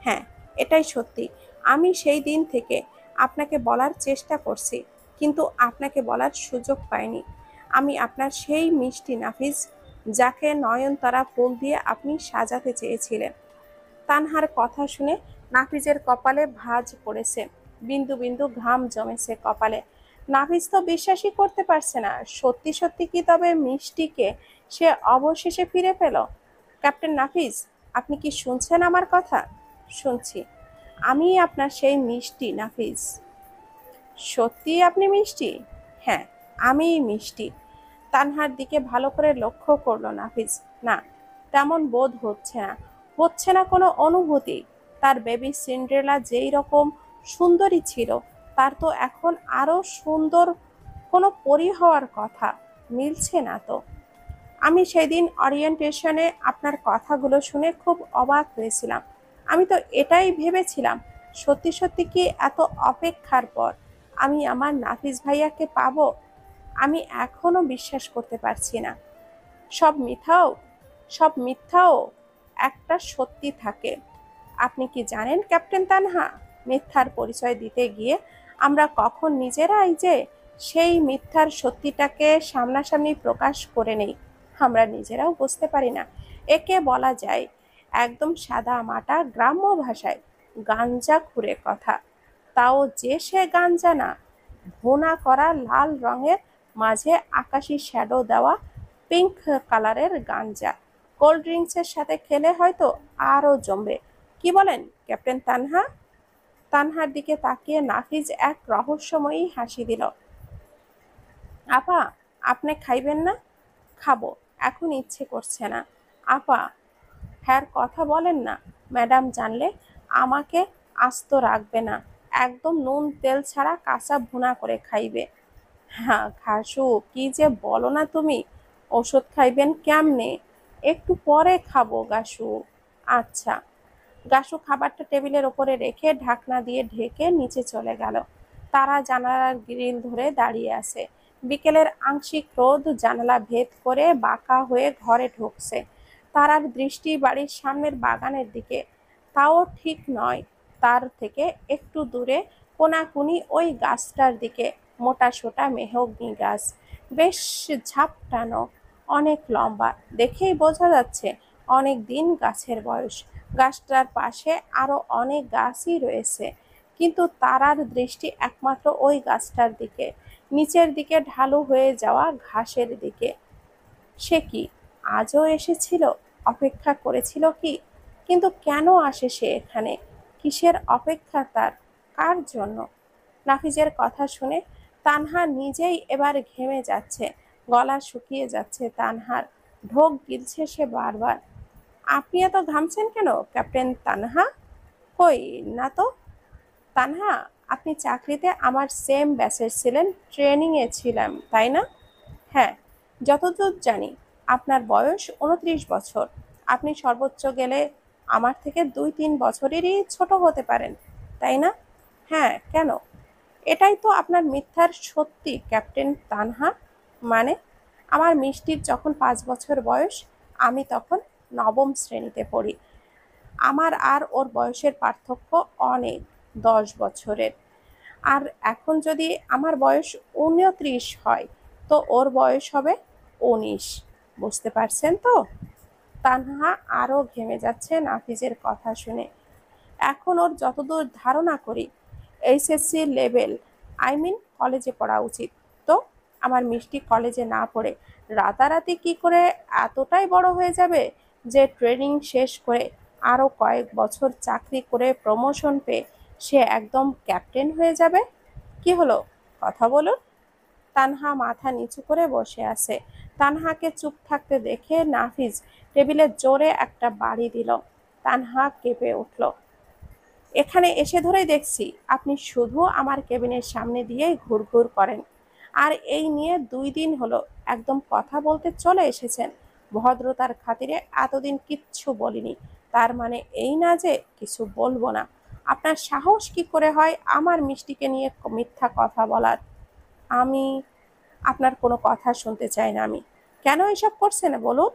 হ্যাঁ, এটাই সত্যি। আমি সেই দিন থেকে আপনাকে বলার চেষ্টা করছি, কিন্তু আপনাকে বলার সুযোগ পাইনি। আমি আপনার সেই মিষ্টি নাফিজ, যাকে নয়নতারা ফুল দিয়ে আপনি সাজাতে চেয়েছিলেন। তানহার কথা শুনে নাফিজের কপালে ভাঁজ পড়েছে, বিন্দু বিন্দু ঘাম জমেছে কপালে। নাফিজ তো বিশ্বাসই করতে পারছে না, সত্যি সত্যি কি তবে মিষ্টিকে সে অবশেষে ফিরে পেল? ক্যাপ্টেন নাফিজ, আপনি কি শুনছেন আমার কথা? শুনছি। আমি আপনার সেই মিষ্টি নাফিজ। সত্যি আপনি মিষ্টি? হ্যাঁ, আমিই মিষ্টি। তানহার দিকে ভালো করে লক্ষ্য করলো নাফিজ। না, তেমন বোধ হচ্ছে না, হচ্ছে না কোনো অনুভূতি। তার বেবি সিন্ড্রেলা যেই রকম সুন্দরী ছিল, তার তো এখন আরো সুন্দর কোনো পরী হওয়ার কথা। মিলছে না তো। আমি সেদিন অরিয়েন্টেশনে আপনার কথাগুলো শুনে খুব অবাক হয়েছিলাম। আমি তো এটাই ভেবেছিলাম, সত্যি সত্যি কি এত অপেক্ষার পর আমি আমার নাফিজ ভাইয়াকে পাবো? আমি এখনো বিশ্বাস করতে পারছি না। সব মিথ্যাও সব মিথ্যাও একটা সত্যি থাকে। আপনি কি জানেন ক্যাপ্টেন তানহা, মিথ্যার পরিচয় দিতে গিয়ে আমরা কখন নিজেরাই যে সেই মিথ্যার সত্যিটাকে সামনাসামনি প্রকাশ করে নেই, আমরা নিজেরাও বুঝতে পারি না। একে বলা যায় একদম সাদা মাটা গ্রাম্য ভাষায় গাঞ্জাখুরে কথা। তাও যে সে গাঞ্জা না, ভুনা করা লাল রঙের, মাঝে আকাশি শ্যাডো দেওয়া পিঙ্ক কালারের গাঞ্জা। কোল্ড ড্রিঙ্কসের সাথে খেলে হয়তো আরও জমবে। কি বলেন ক্যাপ্টেন তানহা? তানহার দিকে তাকিয়ে নাফিজ এক রহস্যময়ী হাসি দিল। আপা, আপনি খাইবেন না? খাবো, এখন ইচ্ছে করছে না। আপা, হ্যাঁ কথা বলেন না। ম্যাডাম জানলে আমাকে আস্ত রাখবে না, একদম নুন তেল ছাড়া কাঁচা ভুনা করে খাইবে। হ্যাঁ ঘাসু, কি যে বলো না তুমি। ওষুধ খাইবেন কেমনে? একটু পরে খাবো গাসু। আচ্ছা। গাসু খাবারটা টেবিলের ওপরে রেখে ঢাকনা দিয়ে ঢেকে নিচে চলে গেল। তারা জানালার গ্রিল ধরে দাঁড়িয়ে আছে। বিকেলের আংশিক রোদ জানালা ভেদ করে বাঁকা হয়ে ঘরে ঢুকছে। তারার দৃষ্টি বাড়ির সামনের বাগানের দিকে। তাও ঠিক নয়, তার থেকে একটু দূরে কোনাকুনি ওই গাছটার দিকে। মোটাসোটা মেহগনি গাছ, বেশ ঝাপটানো, অনেক লম্বা, দেখেই বোঝা যাচ্ছে অনেক দিন গাছের বয়স। গাছটার পাশে আরো অনেক গাছই রয়েছে, কিন্তু তারার দৃষ্টি একমাত্র ওই গাছটার দিকে, নিচের দিকে ঢালু হয়ে যাওয়া ঘাসের দিকে। সে কি আজও এসেছিল? অপেক্ষা করেছিল কি? কিন্তু কেন আসে সে এখানে? কিসের অপেক্ষা তার? কার জন্য? নাফিজের কথা শুনে তানহা নিজেই এবার ঘেমে যাচ্ছে, গলা শুকিয়ে যাচ্ছে তানহার, ঢোক গিলছে সে বারবার। আপনি এত ঘামছেন কেন ক্যাপ্টেন তানহা? কই না তো। তানহা, আপনি চাকরিতে আমার সেম ব্যাচের ছিলেন, ট্রেনিংয়ে ছিলাম তাই না? হ্যাঁ, যতদূর জানি আপনার বয়স 29 বছর। আপনি সর্বোচ্চ গেলে আমার থেকে 2-3 বছরেরই ছোট হতে পারেন, তাই না? হ্যাঁ, কেন? এটাই তো আপনার মিথ্যার সত্যি ক্যাপ্টেন তানহা। মানে? আমার মিষ্টির যখন 5 বছর বয়স, আমি তখন নবম শ্রেণীতে পড়ি। আমার আর ওর বয়সের পার্থক্য অনেক, 10 বছরের। আর এখন যদি আমার বয়স 29 হয়, তো ওর বয়স হবে 19। বুঝতে পারছেন তো? তানহা আরো ঘেমে যাচ্ছে নাফিজের কথা শুনে। এখন ওর যতদূর ধারণা করি, এইচএসসি লেভেল, কলেজে পড়া উচিত। তো আমার মিষ্টি কলেজে না পড়ে রাতারাতি কি করে এতটাই বড় হয়ে যাবে যে ট্রেনিং শেষ করে আরো কয়েক বছর চাকরি করে প্রমোশন পেয়ে সে একদম ক্যাপ্টেন হয়ে যাবে? কি হলো, কথা বলুন। তানহা মাথা নিচু করে বসে আছে। তানহাকে চুপ থাকতে দেখে নাফিজ টেবিলে জোরে একটা বাড়ি দিল। তানহা কেঁপে উঠল। এখানে এসে ধরেই দেখছি আপনি শুধু আমার কেবিনের সামনে দিয়েই ঘুরঘুর করেন। আর এই নিয়ে 2 দিন হলো একদম কথা বলতে চলে এসেছেন। ভদ্রতার খাতিরে এতদিন কিচ্ছু বলিনি, তার মানে এই না যে কিছু বলবো না। আপনার সাহস কি করে হয় আমার মিষ্টিকে নিয়ে মিথ্যা কথা বলার? আমি আপনার কোনো কথা শুনতে চাই না আমি। কেন এসব করছেন বলুন?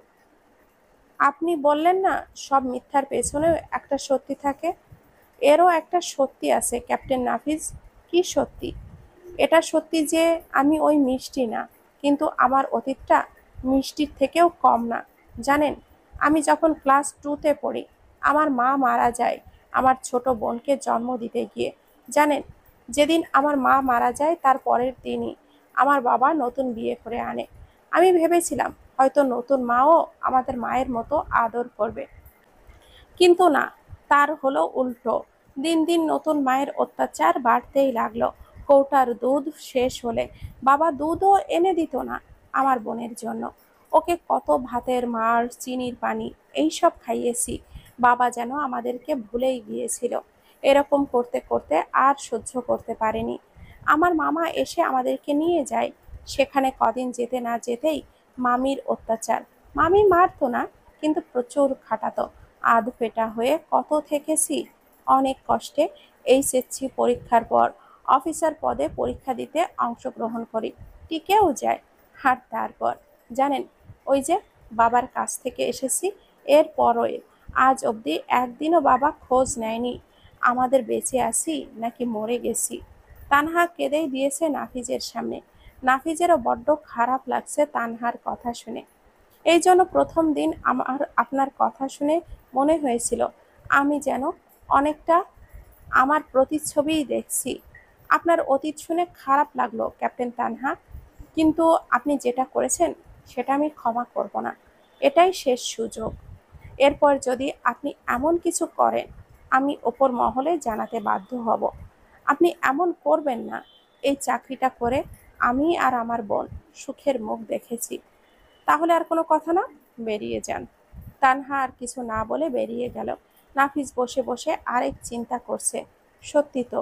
আপনি বললেন না সব মিথ্যার পেছনেও একটা সত্যি থাকে? এরও একটা সত্যি আছে ক্যাপ্টেন নাফিস। কি সত্যি? এটা সত্যি যে আমি ওই মিষ্টি না, কিন্তু আমার অতীতটা মিষ্টির থেকেও কম না। জানেন, আমি যখন ক্লাস 2তে পড়ি আমার মা মারা যায় আমার ছোট বোনকে জন্ম দিতে গিয়ে। জানেন, যেদিন আমার মা মারা যায় তার পরের দিনই আমার বাবা নতুন বিয়ে করে আনে। আমি ভেবেছিলাম হয়তো নতুন মাও আমাদের মায়ের মতো আদর করবে, কিন্তু না, তার হলো উল্টো। দিন দিন নতুন মায়ের অত্যাচার বাড়তেই লাগলো। কৌটার দুধ শেষ হলে বাবা দুধও এনে দিত না আমার বোনের জন্য। ওকে কত ভাতের মার, চিনির পানি এইসব খাইয়েছি, বাবা যেন আমাদেরকে ভুলেই গিয়েছিল। এরকম করতে করতে আর সহ্য করতে পারেনি। আমার মামা এসে আমাদেরকে নিয়ে যায়। সেখানে কদিন যেতে না যেতেই মামির অত্যাচার। মামি মারতো না, কিন্তু প্রচুর খাটাতো। আধপেটা হয়ে কত থেকেছি অনেক কষ্টে। এইচএসসি পরীক্ষার পর অফিসার পদে পরীক্ষা দিতে অংশগ্রহণ করি, টিকেও যায়। আর তারপর জানেন, ওই যে বাবার কাছ থেকে এসেছি, এরপরও আজ অবধি একদিনও বাবা খোঁজ নেয়নি আমাদের বেঁচে আছি নাকি মরে গেছি। তানহা কেঁদেই দিয়েছে নাফিজের সামনে। নাফিজেরও বড্ড খারাপ লাগছে তানহার কথা শুনে। এই জন্য প্রথম দিন আমার আপনার কথা শুনে মনে হয়েছিল আমি যেন অনেকটা আমার প্রতিচ্ছবিই দেখছি। আপনার অতীত শুনে খারাপ লাগলো ক্যাপ্টেন তানহা, কিন্তু আপনি যেটা করেছেন সেটা আমি ক্ষমা করব না। এটাই শেষ সুযোগ। এরপর যদি আপনি এমন কিছু করেন আমি ওপর মহলে জানাতে বাধ্য হব। আপনি এমন করবেন না। এই চাকরিটা করে আমি আর আমার বোন সুখের মুখ দেখেছি। তাহলে আর কোনো কথা না, বেরিয়ে যান। তানহা আর কিছু না বলে বেরিয়ে গেল। নাফিস বসে বসে আরেক চিন্তা করছে। সত্যি তো,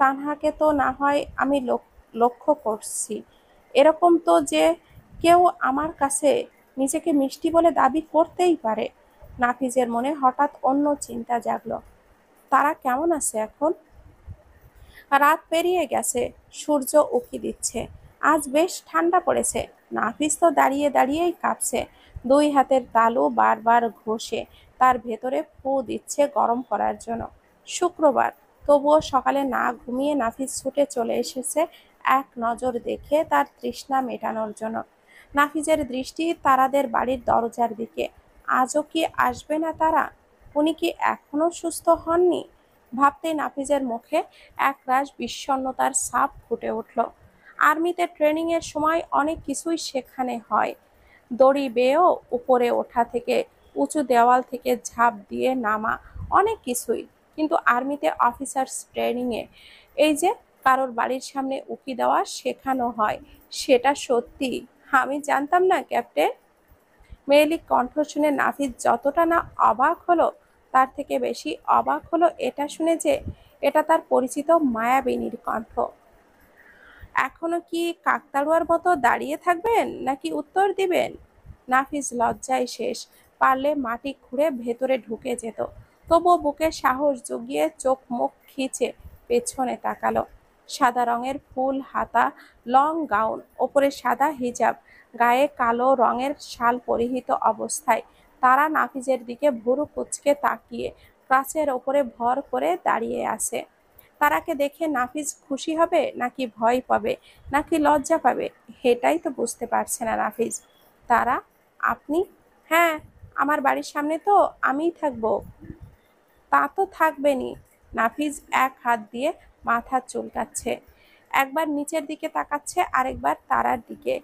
তানহাকে তো না হয় আমি লক্ষ্য করছি। এরকম তো যে কেউ আমার কাছে নিজেকে মিষ্টি বলে দাবি করতেই পারে। নাফিজের মনে হঠাৎ অন্য চিন্তা জাগলো। তারা কেমন আছে এখন? রাত পেরিয়ে গেছে, সূর্য উঁকি দিচ্ছে। আজ বেশ ঠান্ডা পড়েছে। নাফিস তো দাঁড়িয়ে দাঁড়িয়েই কাঁপছে। দুই হাতের তালু বারবার ঘষে তার ভেতরে ফু দিচ্ছে গরম করার জন্য। শুক্রবার, তবুও সকালে না ঘুমিয়ে নাফিস ছুটে চলে এসেছে এক নজর দেখে তার তৃষ্ণা মেটানোর জন্য। নাফিজের দৃষ্টি তারাদের বাড়ির দরজার দিকে। আজও কি আসবে না তারা? উনি কি এখনো সুস্থ হননি? ভাবতেই নাফিজের মুখে একরাশ বিষণ্ণতার ছাপ ফুটে উঠল। আর্মিতে ট্রেনিংয়ের সময় অনেক কিছুই সেখানে হয়। দড়ি বেয়েও উপরে ওঠা থেকে উঁচু দেওয়াল থেকে ঝাঁপ দিয়ে নামা, অনেক কিছুই। কিন্তু আর্মিতে অফিসার্স ট্রেনিংয়ে এই যে কারোর বাড়ির সামনে উঁকি দেওয়া শেখানো হয়, সেটা সত্যি আমি জানতাম না ক্যাপ্টেন। মেয়েলি কণ্ঠ শুনে নাফিস যতটা না অবাক হলো, তার থেকে বেশি অবাক হলো এটা শুনে যে এটা তার পরিচিত মায়াবিনীর কণ্ঠ। এখনো কি কাকতাড়ুয়ার মতো দাঁড়িয়ে থাকবেন নাকি উত্তর দিবেন? নাফিস লজ্জায় শেষ। পারলে মাটি খুঁড়ে ভেতরে ঢুকে যেত। তবুও বুকে সাহস জুগিয়ে চোখ মুখ খিচে পেছনে তাকালো। সাদা রঙের ফুল হাতা লং গাউন, ওপরে সাদা হিজাব, গায়ে কালো রঙের শাল পরিহিত অবস্থায় তারা নাফিজের দিকে ভুরু কুঁচকে তাকিয়ে ক্রাচের ওপরে ভর করে দাঁড়িয়ে আছে। তারাকে দেখে নাফিজ খুশি হবে নাকি ভয় পাবে নাকি লজ্জা পাবে, এটাই তো বুঝতে পারছে না নাফিজ। তারা, আপনি? হ্যাঁ, আমার বাড়ির সামনে তো আমিই থাকবো। তা তো থাকবেনই। নাফিজ এক হাত দিয়ে মাথা চুলকাচ্ছে, একবার নিচের দিকে তাকাচ্ছে আরেকবার তারার দিকে।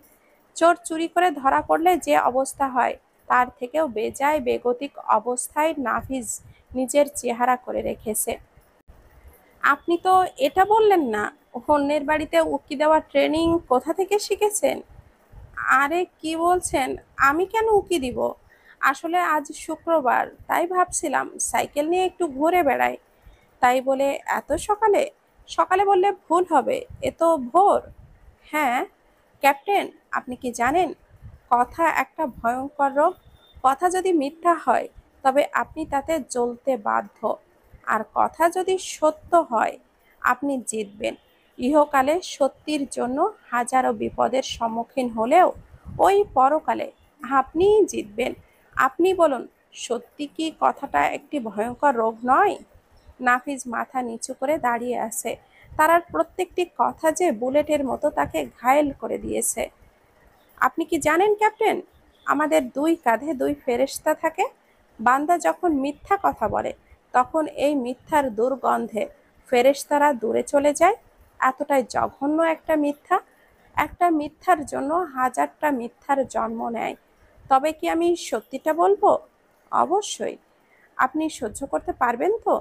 চোর চুরি করে ধরা পড়লে যে অবস্থা হয় তার থেকেও বেজায় বেগতিক অবস্থায় নাফিজ নিজের চেহারা করে রেখেছে। আপনি তো এটা বললেন না অন্যের বাড়িতে উকি দেওয়া ট্রেনিং কোথা থেকে শিখেছেন? আরে কি বলছেন? আমি কেন উকি দিব? আসলে আজ শুক্রবার, তাই ভাবছিলাম সাইকেল নিয়ে একটু ঘুরে বেড়াই। তাই বলে এত সকালে? সকালে বললে ভুল হবে, এ তো ভোর। হ্যাঁ ক্যাপ্টেন, আপনি কি জানেন কথা একটা ভয়ঙ্কর রোগ। কথা যদি মিথ্যা হয় তবে আপনি তাতে জ্বলতে বাধ্য। আর কথা যদি সত্য হয় আপনি জিতবেন। ইহকালে সত্যির জন্য হাজারো বিপদের সম্মুখীন হলেও ওই পরকালে আপনিই জিতবেন। আপনি বলুন, সত্যি কি কথাটা একটি ভয়ঙ্কর রোগ নয়? নাফিজ মাথা নিচু করে দাঁড়িয়ে আছে। তার প্রত্যেকটি কথা যে বুলেটের মতো তাকে ঘায়েল করে দিয়েছে। আপনি কি জানেন ক্যাপ্টেন, আমাদের দুই কাঁধে দুই ফেরেশতা থাকে। বান্দা যখন মিথ্যা কথা বলে তখন এই মিথ্যার দুর্গন্ধে ফেরেশতারা দূরে চলে যায়। এতটাই জঘন্য একটা মিথ্যার জন্য হাজারটা মিথ্যার জন্ম নেয়। তবে কি আমি সত্যিটা বলবো? অবশ্যই। আপনি সহ্য করতে পারবেন তো?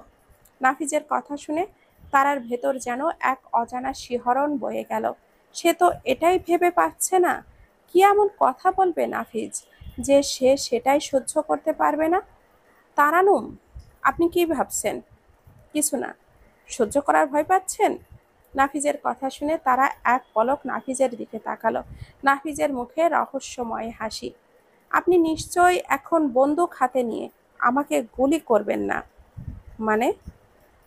নাফিজের কথা শুনে তারার ভেতর যেন এক অজানা শিহরণ বয়ে গেল। সে তো এটাই ভেবে পাচ্ছে না কি এমন কথা বলবে নাফিজ যে সে সেটাই সহ্য করতে পারবে না। তারানুম, আপনি কি ভাবছেন? কিছু না। সহ্য করার ভয় পাচ্ছেন? নাফিজের কথা শুনে তারা এক পলক নাফিজের দিকে তাকালো। নাফিজের মুখে রহস্যময় হাসি। আপনি নিশ্চয়ই এখন বন্দুক হাতে নিয়ে আমাকে গুলি করবেন না? মানে,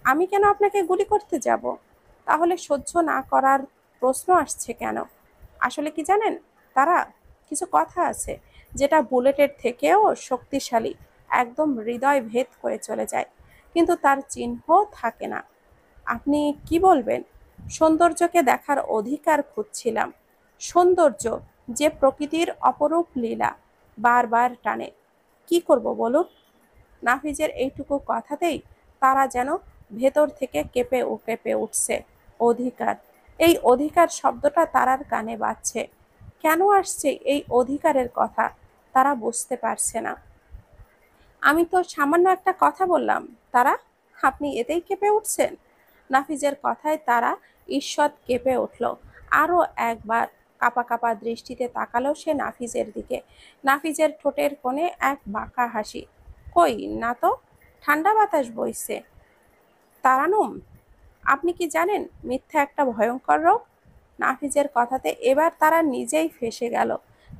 আমি কেন আপনাকে গুলি করতে যাব? তাহলে সহ্য না করার প্রশ্ন আসছে কেন? আসলে কি জানেন, তারা কিছু কথা আছে যেটা বুলেটের থেকেও শক্তিশালী, একদম হৃদয় ভেদ করে চলে যায়, কিন্তু তার চিহ্ন থাকে না। আপনি কি বলবেন? সৌন্দর্যকে দেখার অধিকার খুঁজছিলাম। সৌন্দর্য যে প্রকৃতির অপরূপ লীলা বারবার টানে। কি করব বলুন? নাফিজের এইটুকু কথাতেই তারা যেন ভেতর থেকে কেঁপে উঠছে। অধিকার, এই অধিকার শব্দটা তারার কানে বাজছে। কেন আসছে এই অধিকারের কথা তারা বুঝতে পারছে না। আমি তো সামান্য একটা কথা বললাম, তারা, আপনি এতেই কেঁপে উঠছেন? নাফিজের কথায় তারা ঈষৎ কেঁপে উঠল। আরও একবার কাপা কাপা দৃষ্টিতে তাকালো সে নাফিজের দিকে। নাফিজের ঠোঁটের কোণে এক বাঁকা হাসি। কই না তো, ঠান্ডা বাতাস বইছে। তারানুম, আপনি কি জানেন মিথ্যা একটা ভয়ঙ্কর রোগ? নাফিজের কথাতে এবার তারা নিজেই ফেঁসে গেল,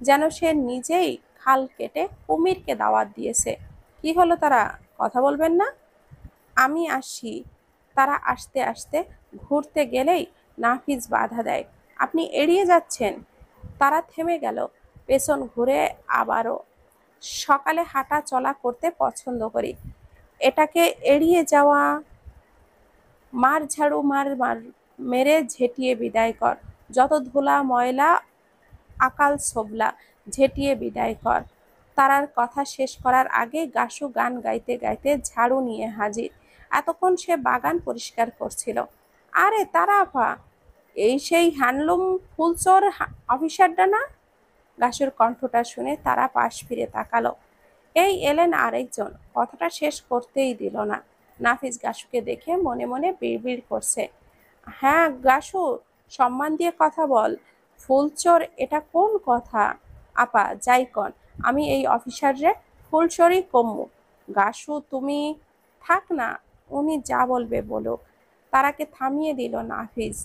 যেন সে নিজেই খাল কেটে কুমিরকে দাওয়াত দিয়েছে। কি হলো, তারা কথা বলবেন না? আমি আসি। তারা আসতে আসতে ঘুরতে গেলেই নাফিজ বাধা দেয়। আপনি এড়িয়ে যাচ্ছেন। তারা থেমে গেল, পেছন ঘুরে আবারও। সকালে হাঁটা চলা করতে পছন্দ করি, এটাকে এড়িয়ে যাওয়া? মার ঝাড়ু মার মার, মেরে ঝেঁটিয়ে বিদায় কর। যত ধুলা ময়লা আকাল ছোবলা ঝেঁটিয়ে বিদায় কর। তারার কথা শেষ করার আগে গাসু গান গাইতে গাইতে ঝাড়ু নিয়ে হাজির। এতক্ষণ সে বাগান পরিষ্কার করছিল। আরে তারা আপা, এই সেই হ্যান্ডলুম ফুলচোর অফিসারটা না? গাসুর কণ্ঠটা শুনে তারা পাশ ফিরে তাকালো। এই এলেন আরেকজন। কথাটা শেষ করতেই দিল না। নাফিজ গাসুকে দেখে মনে মনে বিড়বিড় করছে। হ্যাঁ গাসু, সম্মান দিয়ে কথা বল। ফুলচোর এটা কোন কথা? আপা যাই কন, আমি এই অফিসাররে ফুলচোরই কমু। গাসু তুমি থাক না, উনি যা বলবে বলুক। তারাকে থামিয়ে দিল নাফিজ।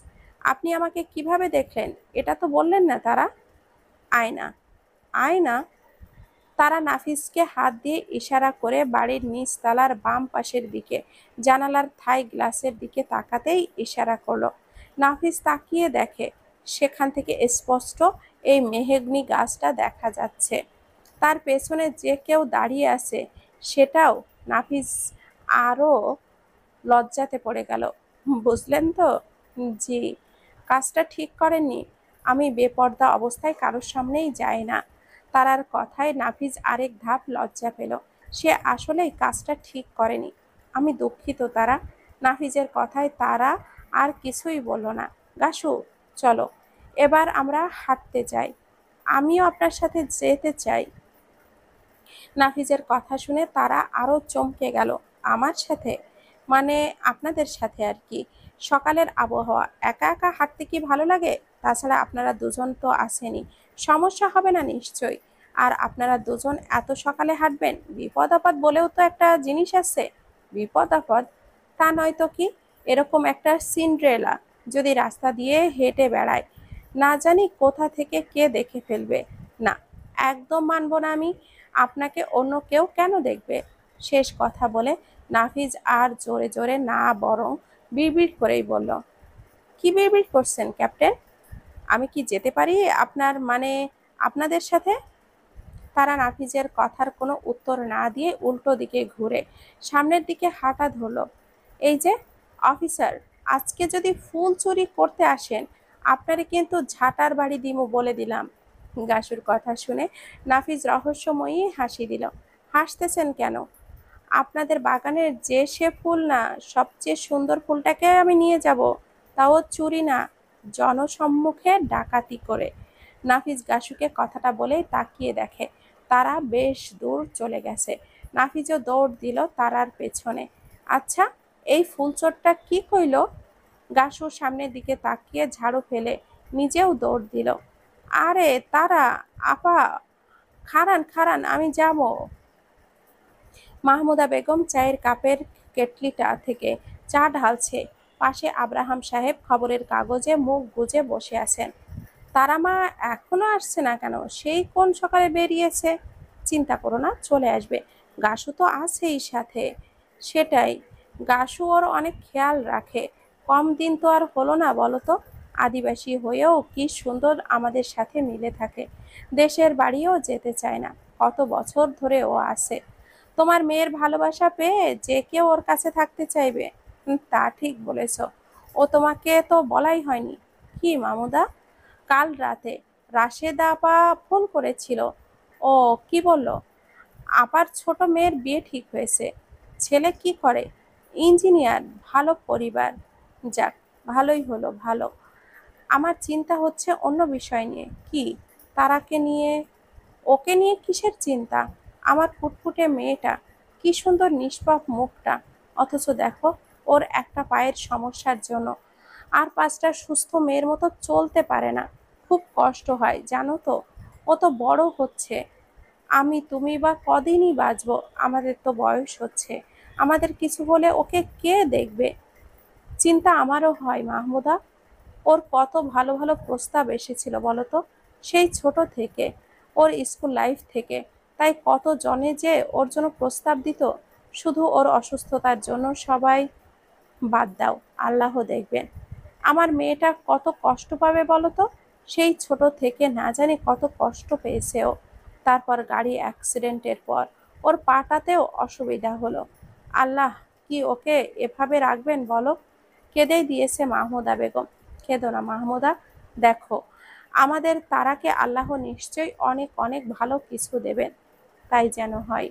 আপনি আমাকে কিভাবে দেখলেন এটা তো বললেন না তারা? আয়না। আয়না? তারা নাফিসকে হাত দিয়ে ইশারা করে বাড়ির নিচতলার বাম পাশের দিকে জানালার থাই গ্লাসের দিকে তাকাতেই ইশারা করলো। নাফিস তাকিয়ে দেখে সেখান থেকে স্পষ্ট এই মেহগনি গাছটা দেখা যাচ্ছে। তার পেছনে যে কেউ দাঁড়িয়ে আছে সেটাও নাফিস আরও লজ্জাতে পড়ে গেল। বুঝলেন তো? জি। কাজটা ঠিক করেননি। আমি বেপরদা অবস্থায় কারোর সামনেই যাই না। তারার কথায় নাফিজ আরেক ধাপ লজ্জা পেল। সে আসলেই কাজটা ঠিক করেনি। আমি দুঃখিত তারা। নাফিজের কথায় তারা আর কিছুই বলল না। গাসু, চলো এবার আমরা হাঁটতে যাই। আমিও আপনার সাথে যেতে চাই। নাফিজের কথা শুনে তারা আরো চমকে গেল। আমার সাথে? মানে আপনাদের সাথে আর কি। সকালের আবহাওয়া, একা একা হাঁটতে কি ভালো লাগে? তাছাড়া আপনারা দুজন তো আসেনি, সমস্যা হবে না নিশ্চয়ই। আর আপনারা দুজন এত সকালে হাঁটবেন? বিপদ আপদ বলেও তো একটা জিনিস আছে। বিপদ আপদ? তা নয় তো কি, এরকম একটা সিন্ড্রেলা যদি রাস্তা দিয়ে হেঁটে বেড়ায়, না জানি কোথা থেকে কে দেখে ফেলবে। না, একদম মানব না আমি। আপনাকে অন্য কেউ কেন দেখবে? শেষ কথা বলে নাফিজ আর জোরে জোরে না, বরং বিড়বিড় করেই বলল, কি বিড়বিড় করছেন ক্যাপ্টেন? আমি কি যেতে পারি আপনাদের সাথে? তারা নাফিজের কথার কোনো উত্তর না দিয়ে উল্টো দিকে ঘুরে সামনের দিকে হাঁটা ধরল। এই যে অফিসার, আজকে যদি ফুল চুরি করতে আসেন, আপনারে কিন্তু ঝাঁটার বাড়ি দিমু বলে দিলাম। গাশুর কথা শুনে নাফিজ রহস্যময়ী হাসি দিল। হাসতেছেন কেন? আপনাদের বাগানের যে সে ফুল না, সবচেয়ে সুন্দর ফুলটাকে আমি নিয়ে যাব, তাও চুরি না, জনসম্মুখে ডাকাতি করে। নাফিজ গাশুকে কথাটা বলেই তাকিয়ে দেখে তারা বেশ দূর চলে গেছে। নাফিজও দৌড় দিল তারার পেছনে। আচ্ছা, এই ফুলচোরটা কি কইল? গাশু সামনের দিকে তাকিয়ে ঝাড়ু ফেলে নিজেও দৌড় দিল। আরে তারা, আপা, খাড়ান খাড়ান, আমি যাবো। মাহমুদা বেগম চায়ের কাপের কেটলিটা থেকে চা ঢালছে। পাশে আব্রাহাম সাহেব খবরের কাগজে মুখ গুজে বসে আছেন। তারা মা এখনো আসছে না কেন? সেই কোন সকালে বেরিয়েছে। চিন্তা করো না, চলে আসবে। গাসু তো আছেই সাথে। সেটাই, গাসু ওর অনেক খেয়াল রাখে। কম দিন তো আর হলো না বলো তো। আদিবাসী হয়েও কি সুন্দর আমাদের সাথে মিলে থাকে। দেশের বাড়িও যেতে চায় না। কত বছর ধরে ও আছে। তোমার মেয়ের ভালোবাসা পেয়ে যে কেউ ওর কাছে থাকতে চাইবে। তা ঠিক বলেছ। ও তোমাকে তো বলাই হয়নি। কি মামুদা? কাল রাতে রাশেদা আপা ফোন করেছিল। ও কি বলল? আপার ছোট মেয়ের বিয়ে ঠিক হয়েছে। ছেলে কি করে? ইঞ্জিনিয়ার, ভালো পরিবার। যাক, ভালোই হলো, ভালো। আমার চিন্তা হচ্ছে অন্য বিষয় নিয়ে। কি? তারাকে নিয়ে? ওকে নিয়ে কিসের চিন্তা? আমার ফুটফুটে মেয়েটা, কি সুন্দর নিষ্পাপ মুখটা, অথচ দেখো, ওর একটা পায়ের সমস্যার জন্য আর পাঁচটা সুস্থ মেয়ের মতো চলতে পারে না। খুব কষ্ট হয় জানো তো। ও তো বড় হচ্ছে। আমি তুমি বা কদিনই বাঁচবো। আমাদের তো বয়স হচ্ছে। আমাদের কিছু হলে ওকে কে দেখবে? চিন্তা আমারও হয় মাহমুদা। ওর কত ভালো ভালো প্রস্তাব এসেছিল বলো তো, সেই ছোট থেকে, ওর স্কুল লাইফ থেকে। তাই কত জনে যে ওর জন্য প্রস্তাব দিত। শুধু ওর অসুস্থতার জন্য সবাই। বাদ দাও, আল্লাহ দেখবেন। আমার মেয়েটা কত কষ্ট পাবে বলো তো। সেই ছোট থেকে না জানি কত কষ্ট পেয়েছে ও। তারপর গাড়ি অ্যাক্সিডেন্টের পর ওর পাটাতেও অসুবিধা হলো। আল্লাহ কি ওকে এভাবে রাখবেন বলো? কেঁদেই দিয়েছে মাহমুদা বেগম। কেঁদো না মাহমুদা। দেখো, আমাদের তারাকে আল্লাহ নিশ্চয়ই অনেক অনেক ভালো কিছু দেবেন। তাই যেন হয়।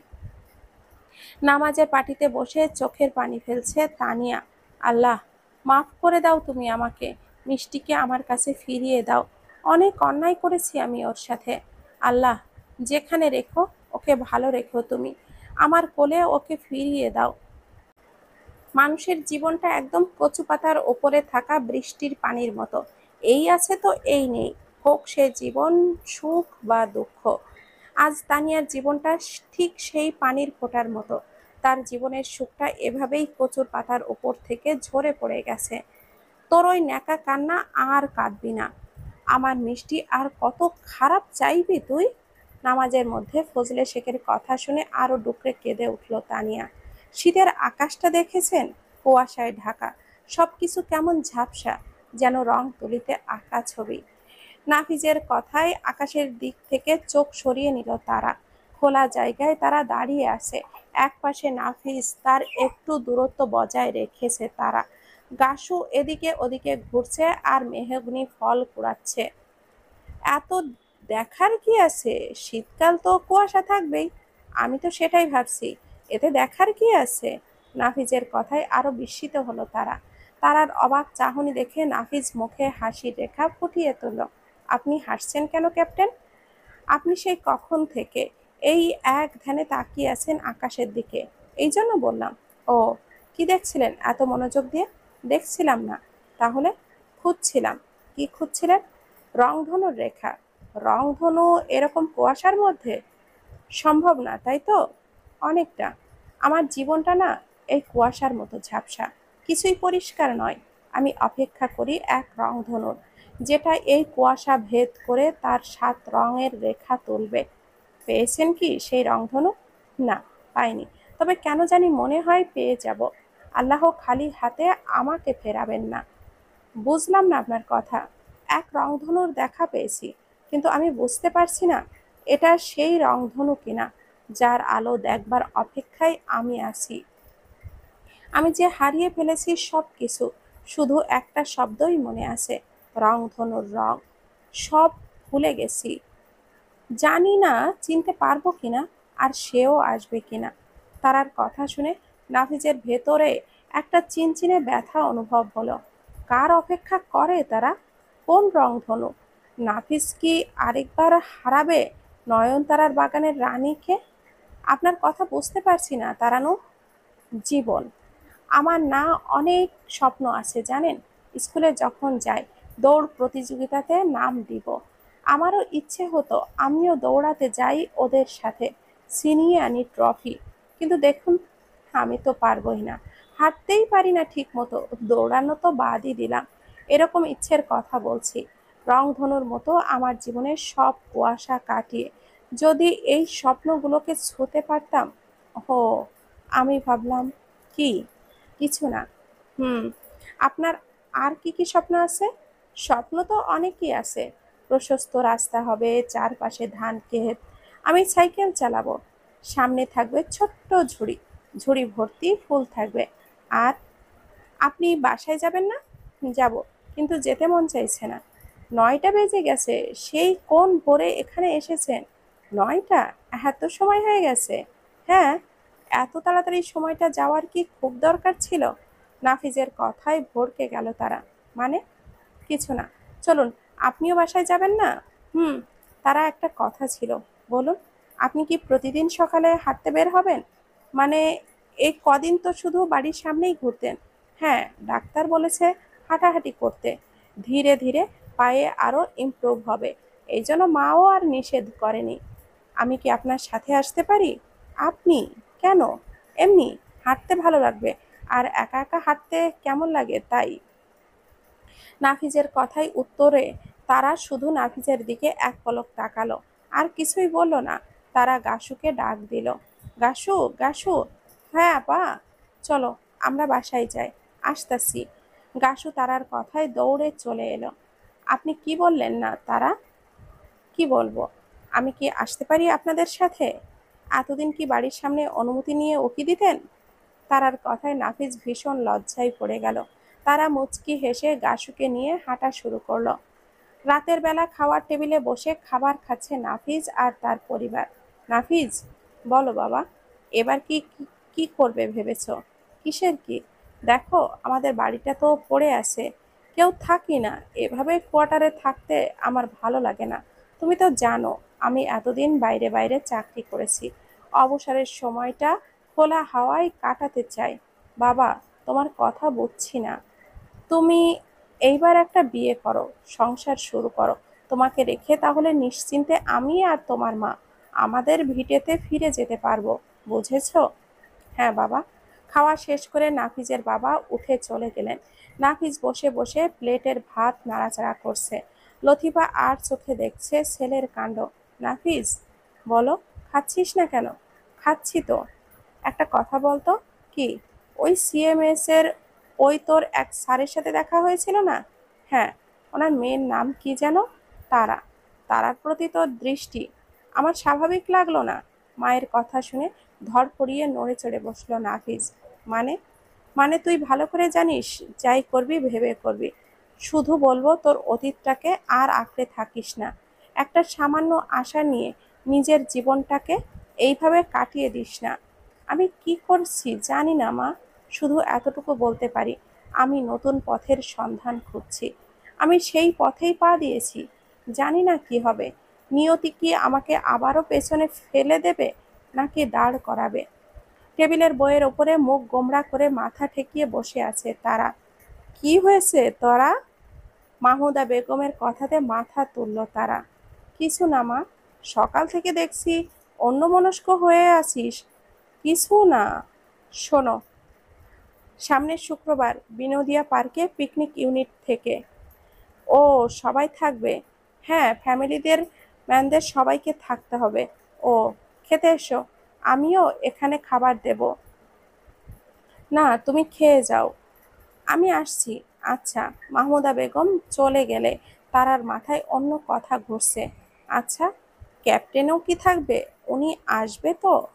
নামাজের পাটিতে বসে চোখের পানি ফেলছে তানিয়া। আল্লাহ, মাফ করে দাও তুমি আমাকে। মিষ্টিকে আমার কাছে ফিরিয়ে দাও। অনেক অন্যায় করেছি আমি ওর সাথে। আল্লাহ, যেখানে রেখো ওকে ভালো রেখো তুমি। আমার কোলে ওকে ফিরিয়ে দাও। মানুষের জীবনটা একদম কচু পাতার ওপরে থাকা বৃষ্টির পানির মতো। এই আছে তো এই নেই, হোক সে জীবন সুখ বা দুঃখ। আজ তানিয়ার জীবনটা ঠিক সেই পানির ফোঁটার মতো। তার জীবনের সুখটা এভাবেই কচুর পাতার ওপর থেকে ঝরে পড়ে গেছে। তোর ওই ন্যাকা কান্না আর কাঁদবি না। আমার মিষ্টি আর কত খারাপ চাইবি তুই? নামাজের মধ্যে ফজলে শেখের কথা শুনে আরো ডুকরে কেঁদে উঠল তানিয়া। শীতের আকাশটা দেখেছেন? কুয়াশায় ঢাকা। সবকিছু কেমন ঝাপসা, যেন রং তুলিতে আঁকা ছবি। নাফিজের কথায় আকাশের দিক থেকে চোখ সরিয়ে নিল তারা। খোলা জায়গায় তারা দাঁড়িয়ে আছে। একপাশে নাফিজ, তার একটু দূরত্ব বজায় রেখেছে তারা। গাসু এদিকে ওদিকে ঘুরছে আর মেহগনি ফল কুড়াচ্ছে। এত দেখার কি আছে? শীতকাল তো কুয়াশা থাকবেই। আমি তো সেটাই ভাবছি। এতে দেখার কি আছে? নাফিজের কথায় আরো বিস্মিত হলো তারা। তারার অবাক চাহনি দেখে নাফিজ মুখে হাসির রেখা ফুটিয়ে তুলল। আপনি হাসছেন কেন ক্যাপ্টেন? আপনি সেই কখন থেকে এই এক ধ্যানে তাকিয়ে আছেন আকাশের দিকে, এই জন্য বললাম। ও, কি দেখছিলেন এত মনোযোগ দিয়ে? দেখছিলাম না তাহলে? খুঁজছিলাম। কি খুঁজছিলেন? রংধনুর রেখা। রংধনু এরকম কুয়াশার মধ্যে? সম্ভব না তাই তো? অনেকটা। আমার জীবনটা না এই কুয়াশার মতো ঝাপসা। কিছুই পরিষ্কার নয়। আমি অপেক্ষা করি এক রংধনুর, যেটা এই কুয়াশা ভেদ করে তার 7 রঙের রেখা তুলবে। পেয়েছেন কি সেই রংধনু? না, পাইনি। তবে কেন জানি মনে হয় পেয়ে যাব। আল্লাহ খালি হাতে আমাকে ফেরাবেন না। বুঝলাম না আপনার কথা। এক রংধনুর দেখা পেয়েছি, কিন্তু আমি বুঝতে পারছি না এটা সেই রংধনু কিনা যার আলো দেখবার অপেক্ষায় আমি আছি। আমি যে হারিয়ে ফেলেছি সব কিছু, শুধু একটা শব্দই মনে আছে, রংধনুর রং। সব ভুলে গেছি। জানি না চিনতে পারবো কিনা, আর সেও আসবে কিনা। তারার কথা শুনে নাফিজের ভেতরে একটা চিনচিনে ব্যথা অনুভব হলো। কার অপেক্ষা করে তারা? কোন রংধনু? নাফিজ কি আরেকবার হারাবে নয়নতারার বাগানের রানীকে? আপনার কথা বুঝতে পারছি না তারানু। জীবন আমার না অনেক স্বপ্ন আছে জানেন। স্কুলে যখন যাই, দৌড় প্রতিযোগিতাতে নাম দিব। আমারও ইচ্ছে হতো আমিও দৌড়াতে যাই ওদের সাথে, ছিনিয়ে আনি ট্রফি। কিন্তু দেখুন, আমি তো পারবই না, হাঁটতেই পারি না ঠিক মতো, দৌড়ানো তো বাদই দিলাম। এরকম ইচ্ছের কথা বলছি, রংধনুর মতো আমার জীবনের সব কুয়াশা কাটিয়ে যদি এই স্বপ্নগুলোকে ছুঁতে পারতাম। ও, আমি ভাবলাম কি, কিছু না। হুম, আপনার আর কি কি স্বপ্ন আছে? স্বপ্ন তো অনেকই আছে। প্রশস্ত রাস্তা হবে, চারপাশে ধান ক্ষেত, আমি সাইকেল চালাবো, সামনে থাকবে ছোট্ট ঝুড়ি, ঝুড়ি ভর্তি ফুল থাকবে। আর আপনি বাসায় যাবেন না? যাব, কিন্তু যেতে মন চাইছে না। ৯টা বেজে গেছে, সেই কোন ভোরে এখানে এসেছেন? ৯টা? এত সময় হয়ে গেছে? হ্যাঁ, এত তাড়াতাড়ি সময়টা যাওয়ার কি খুব দরকার ছিল? নাফিজের কথায় ভড়কে গেল তারা। মানে? কিছু না, চলুন। আপনিও বাসায় যাবেন না? হুম, তারা একটা কথা ছিল। বলুন, আপনি কি প্রতিদিন সকালে হাঁটতে বের হবেন? মানে, এই কদিন তো শুধু বাড়ির সামনেই ঘুরতেন। হ্যাঁ, ডাক্তার বলেছে হাঁটাহাঁটি করতে, ধীরে ধীরে পায়ে আরো ইমপ্রুভ হবে। এই জন্য মাও আর নিষেধ করেনি। আমি কি আপনার সাথে আসতে পারি? আপনি? কেন? এমনি, হাঁটতে ভালো লাগবে। আর একা একা হাঁটতে কেমন লাগে তাই। নাফিজের কথায় উত্তরে তারা শুধু নাফিজের দিকে এক পলক তাকালো, আর কিছুই বলল না। তারা গাসুকে ডাক দিল। গাসু, গাসু। হ্যাঁ আপা, চলো আমরা বাসায় যাই, আসতাছি। গাসু তারার কথায় দৌড়ে চলে এলো। আপনি কি বললেন না তারা? কি বলবো? আমি কি আসতে পারি আপনাদের সাথে? এতদিন কি বাড়ির সামনে অনুমতি নিয়ে উকি দিতেন? তারার কথায় নাফিজ ভীষণ লজ্জায় পড়ে গেল। তারা মুচকি হেসে গাসুকে নিয়ে হাঁটা শুরু করলো। রাতের বেলা খাওয়ার টেবিলে বসে খাবার খাচ্ছে নাফিজ আর তার পরিবার। নাফিজ, বলো বাবা, এবার কি কি কি করবে ভেবেছো? কিসের কি? দেখো, আমাদের বাড়িটা তো পড়ে আছে, কেউ থাকি না। এভাবে কোয়ার্টারে থাকতে আমার ভালো লাগে না। তুমি তো জানো আমি এতদিন বাইরে বাইরে চাকরি করেছি। অবসরের সময়টা খোলা হাওয়ায় কাটাতে চাই। বাবা, তোমার কথা বুঝছি না। তুমি এইবার একটা বিয়ে করো, সংসার শুরু করো। তোমাকে রেখে তাহলে নিশ্চিন্তে আমি আর তোমার মা আমাদের ভিটেতে ফিরে যেতে পারবো। বুঝেছো? হ্যাঁ বাবা। খাওয়া শেষ করে নাফিজের বাবা উঠে চলে গেলেন। নাফিজ বসে বসে প্লেটের ভাত নাড়াচাড়া করছে। লতিফা আর চোখে দেখছে ছেলের কাণ্ড। নাফিজ, বলো, খাচ্ছিস না কেন? খাচ্ছি তো। একটা কথা বলতো। কি? ওই সিএমএস এর ওই তোর এক স্যারের সাথে দেখা হয়েছিল না? হ্যাঁ। ওনার মেয়ের নাম কি যেন? তারা। তারার প্রতি তোর দৃষ্টি আমার স্বাভাবিক লাগলো না। মায়ের কথা শুনে ধড়ফড়িয়ে নড়ে চড়ে বসলো নাফিজ। মানে? মানে তুই ভালো করে জানিস, যাই করবি ভেবে করবি। শুধু বলবো তোর অতীতটাকে আর আঁকড়ে থাকিস না। একটা সামান্য আশা নিয়ে নিজের জীবনটাকে এইভাবে কাটিয়ে দিস না। আমি কি করছি জানি না মা, শুধু এতটুকু বলতে পারি আমি নতুন পথের সন্ধান খুঁজছি। আমি সেই পথেই পা দিয়েছি, জানি না কি হবে। নিয়তি কি আমাকে আবারও পেছনে ফেলে দেবে, নাকি দাঁড় করাবে? টেবিলের বইয়ের ওপরে মুখ গোমড়া করে মাথা ঠেকিয়ে বসে আছে তারা। কি হয়েছে তোরা? মাহুদা বেগমের কথাতে মাথা তুলল তারা। কিছু না মা, সকাল থেকে দেখছি অন্যমনস্ক হয়ে আছিস। কিছু না। শোনো, সামনের শুক্রবার বিনোদিয়া পার্কে পিকনিক ইউনিট থেকে। ও, সবাই থাকবে? হ্যাঁ, ফ্যামিলিদের ম্যানদের সবাইকে থাকতে হবে। ও, খেতে এসো। আমিও এখানে খাবার দেব। না, তুমি খেয়ে যাও। আমি আসছি। আচ্ছা। মাহমুদা বেগম চলে গেলে তারার মাথায় অন্য কথা ঘুরছে। আচ্ছা, ক্যাপ্টেনও কি থাকবে? উনি আসবে তো?